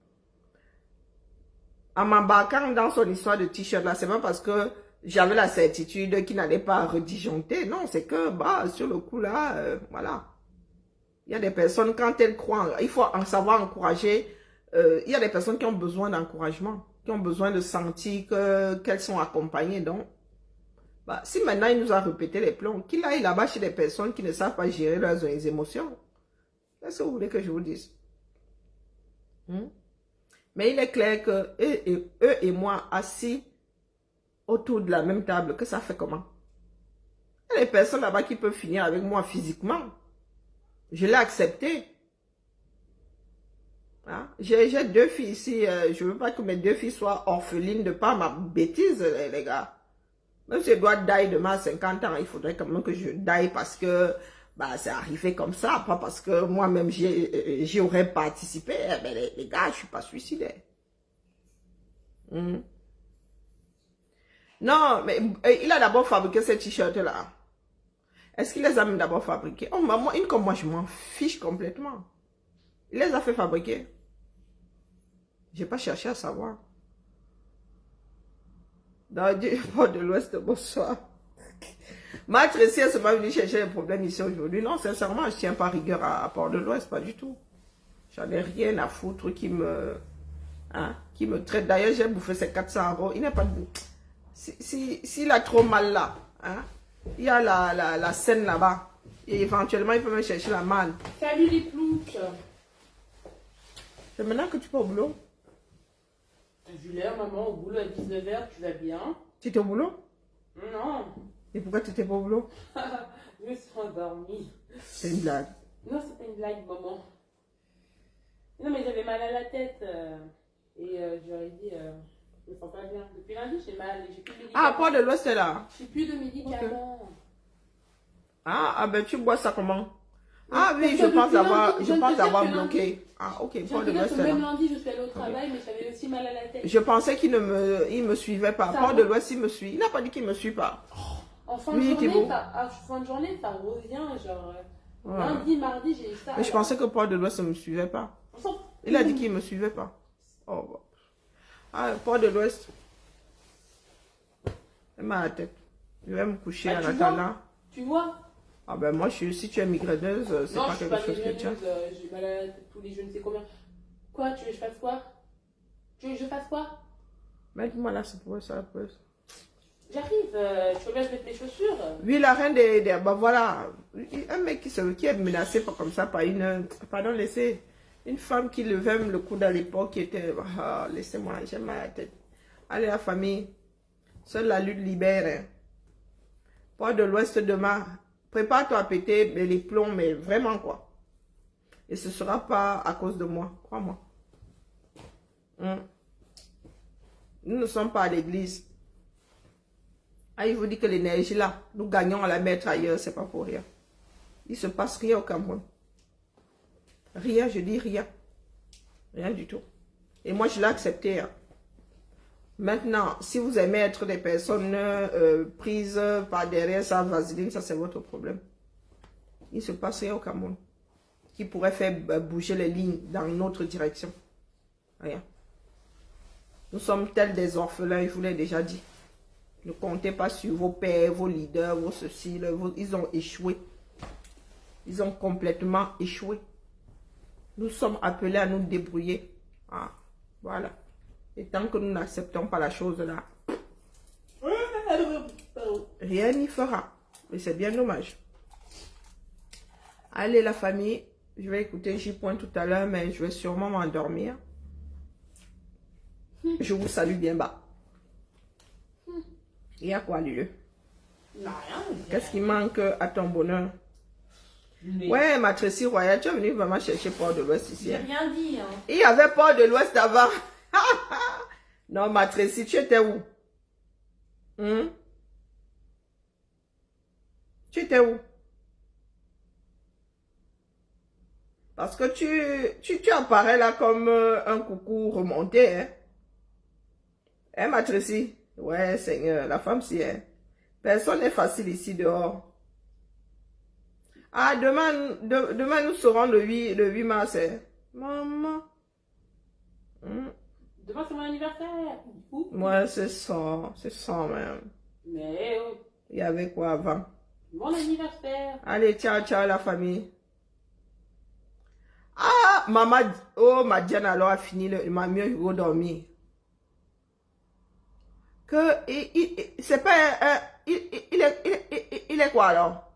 [SPEAKER 1] En m'embarquant dans son histoire de t-shirt là, c'est pas parce que j'avais la certitude qu'il n'allait pas redisjoncter. Non, c'est que, bah, sur le coup là, voilà. Il y a des personnes, quand elles croient, il faut en savoir encourager. Il y a des personnes qui ont besoin d'encouragement, qui ont besoin de sentir qu'elles sont accompagnées. Donc, bah, si maintenant il nous a répété les plombs, qu'il aille là-bas chez des personnes qui ne savent pas gérer leurs émotions. Qu'est-ce que vous voulez que je vous dise? Mais il est clair que eux et moi, assis autour de la même table, que ça fait comment? Il y a des personnes là-bas qui peuvent finir avec moi physiquement. Je l'ai accepté. Hein? J'ai 2 filles ici. Je ne veux pas que mes 2 filles soient orphelines de par ma bêtise, les gars. Même si je dois die demain à 50 ans, il faudrait quand même que je die parce que bah, c'est arrivé comme ça, pas parce que moi-même j'y aurais participé. Eh ben, les gars, je ne suis pas suicidaire. Non, mais il a d'abord fabriqué ces t-shirts-là. Est-ce qu'il les a même d'abord fabriqués? Oh, maman, comme moi, je m'en fiche complètement. Il les a fait fabriquer. Je n'ai pas cherché à savoir. Dans du port de l'Ouest, bonsoir. Ma Tracy, elle se m'a venue chercher les problèmes ici aujourd'hui. Non, sincèrement, je ne tiens pas rigueur à Port de l'Ouest, pas du tout. J'en ai rien à foutre qui me traite. D'ailleurs, j'ai bouffé ces 400 €. Il n'est pas de... S'il a trop mal là, hein, il y a la scène là-bas. Et éventuellement, il peut me chercher la malle.
[SPEAKER 3] Salut les ploucs.
[SPEAKER 1] C'est maintenant que tu vas au boulot?
[SPEAKER 3] T'as vu l'heure, maman, au boulot à 19 h, tu vas bien?
[SPEAKER 1] Tu étais au boulot?
[SPEAKER 3] Non.
[SPEAKER 1] Et pourquoi tu n'étais pas au boulot?
[SPEAKER 3] Je me suis endormie.
[SPEAKER 1] C'est une blague.
[SPEAKER 3] Non, c'est pas une blague, maman. Non, mais j'avais mal à la tête. Et j'aurais dit, je me sens pas bien. Depuis lundi, j'ai mal. J'ai plus de médicaments.
[SPEAKER 1] Ah, Port de l'Ouest, c'est là.
[SPEAKER 3] J'ai plus de médicaments. Okay.
[SPEAKER 1] Ah, ben tu bois ça comment? Ah oui, je pense avoir bloqué. Ah, ok, Port de l'Ouest.
[SPEAKER 3] Même lundi, je suis allée au travail, mais j'avais aussi mal à la tête.
[SPEAKER 1] Je pensais qu'il me suivait pas. Port de l'Ouest, il me suit. Il n'a pas dit qu'il me suit pas.
[SPEAKER 3] En fin de journée, ça revient, genre. Ouais. Lundi, mardi, j'ai eu ça.
[SPEAKER 1] Mais je pensais que Port de l'Ouest ne me suivait pas. Il a dit qu'il ne me suivait pas. Oh, bon. Ah, Port de l'Ouest. J'ai mal à la tête. Je vais me coucher en attendant.
[SPEAKER 3] Tu vois?
[SPEAKER 1] Ah ben moi, si tu es migraineuse, c'est pas quelque chose que tu as.
[SPEAKER 3] J'ai mal à la tête tous les je ne sais combien. Quoi? Tu veux que je fasse quoi? Tu veux que je fasse quoi?
[SPEAKER 1] Mets-moi là, c'est pour ça la pause.
[SPEAKER 3] J'arrive, tu veux bien que je mette mes chaussures? Oui,
[SPEAKER 1] la reine des... Bah voilà, un mec qui est menacé pas comme ça par une... Pardon, laissez... Une femme qui levait le coude à l'époque, qui était... Ah, laissez-moi, j'ai mal à la tête. Allez la famille, seule la lutte libère. Hein. Port de l'Ouest demain, prépare-toi à péter les plombs, mais vraiment quoi. Et ce ne sera pas à cause de moi, crois-moi. Nous ne sommes pas à l'église. Ah, il vous dit que l'énergie là, nous gagnons à la mettre ailleurs, c'est pas pour rien. Il se passe rien au Cameroun. Rien, je dis rien. Rien du tout. Et moi, je l'ai accepté. Hein. Maintenant, si vous aimez être des personnes prises par derrière sa vaseline, ça c'est votre problème. Il se passe rien au Cameroun. Qui pourrait faire bouger les lignes dans une autre direction. Rien. Nous sommes tels des orphelins, je vous l'ai déjà dit. Ne comptez pas sur vos pères, vos leaders, vos ceci. Ils ont échoué. Ils ont complètement échoué. Nous sommes appelés à nous débrouiller. Ah, voilà. Et tant que nous n'acceptons pas la chose là, rien n'y fera. Mais c'est bien dommage. Allez la famille, je vais écouter J-Point tout à l'heure, mais je vais sûrement m'endormir. Je vous salue bien bas. Il y a quoi, lieu? Qu'est-ce qui manque à ton bonheur? Ouais, ma Tracy Royale, tu es venue vraiment chercher Port de l'Ouest ici.
[SPEAKER 3] J'ai rien dit. Hein.
[SPEAKER 1] Il y avait Port de l'Ouest avant. Non, ma Tracy, tu étais où? Tu étais où? Parce que tu apparais là comme un coucou remonté. Hein, hein ma Tracy? Ouais, Seigneur, la femme si est. Personne n'est facile ici dehors. Ah, demain nous serons le 8 mars. Hein. Maman.
[SPEAKER 3] Demain c'est mon anniversaire.
[SPEAKER 1] Ouais, c'est ça même.
[SPEAKER 3] Mais
[SPEAKER 1] il y avait quoi avant?
[SPEAKER 3] Mon anniversaire.
[SPEAKER 1] Allez, ciao, ciao la famille. Ah, maman, oh, ma Diane alors a fini, m'a mieux dormir. Que, c'est pas, il est quoi alors?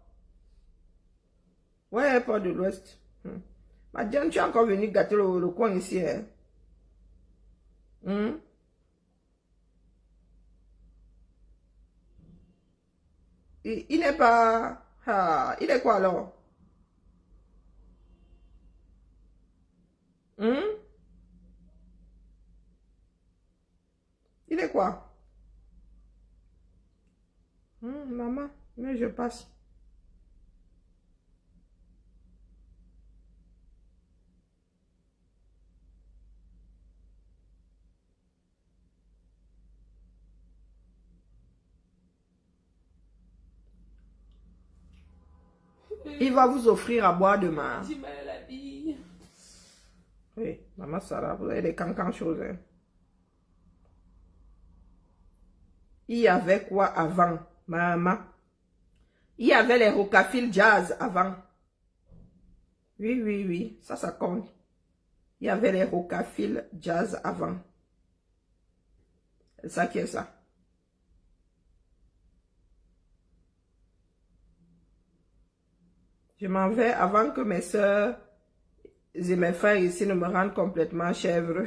[SPEAKER 1] Ouais, Port de l'Ouest. Ma Diane, tu es encore venu gâter le coin ici, hein? Il n'est pas... Ah, il est quoi alors? Il est quoi? Maman, mais je passe. Il va vous offrir à boire demain.
[SPEAKER 3] J'ai mal à la bille.
[SPEAKER 1] Oui, maman Sarah, vous avez des cancans choses. Hein. Il y avait quoi avant, maman? Il y avait les Rocafil Jazz avant. Oui, oui, oui, ça compte. Il y avait les Rocafil Jazz avant. C'est ça qui est ça. Je m'en vais avant que mes soeurs et mes frères ici ne me rendent complètement chèvre.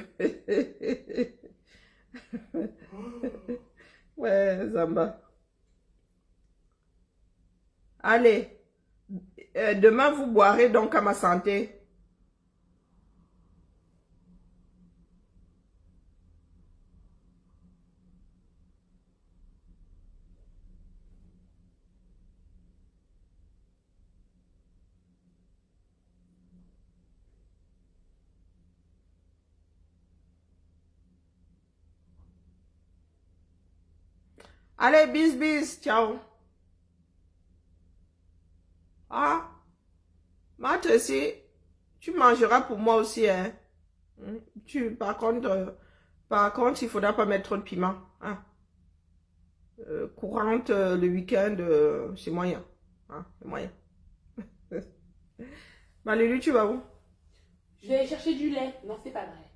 [SPEAKER 1] Ouais, Zamba. Allez, demain vous boirez donc à ma santé. Allez, bis, bis, ciao. Ah, Marthe aussi, tu mangeras pour moi aussi, hein. Par contre, il faudra pas mettre trop de piment. Hein. Courante, le week-end, c'est moyen. Hein, c'est moyen. Malélu, tu vas où?
[SPEAKER 3] Je vais chercher du lait. Non, c'est pas vrai.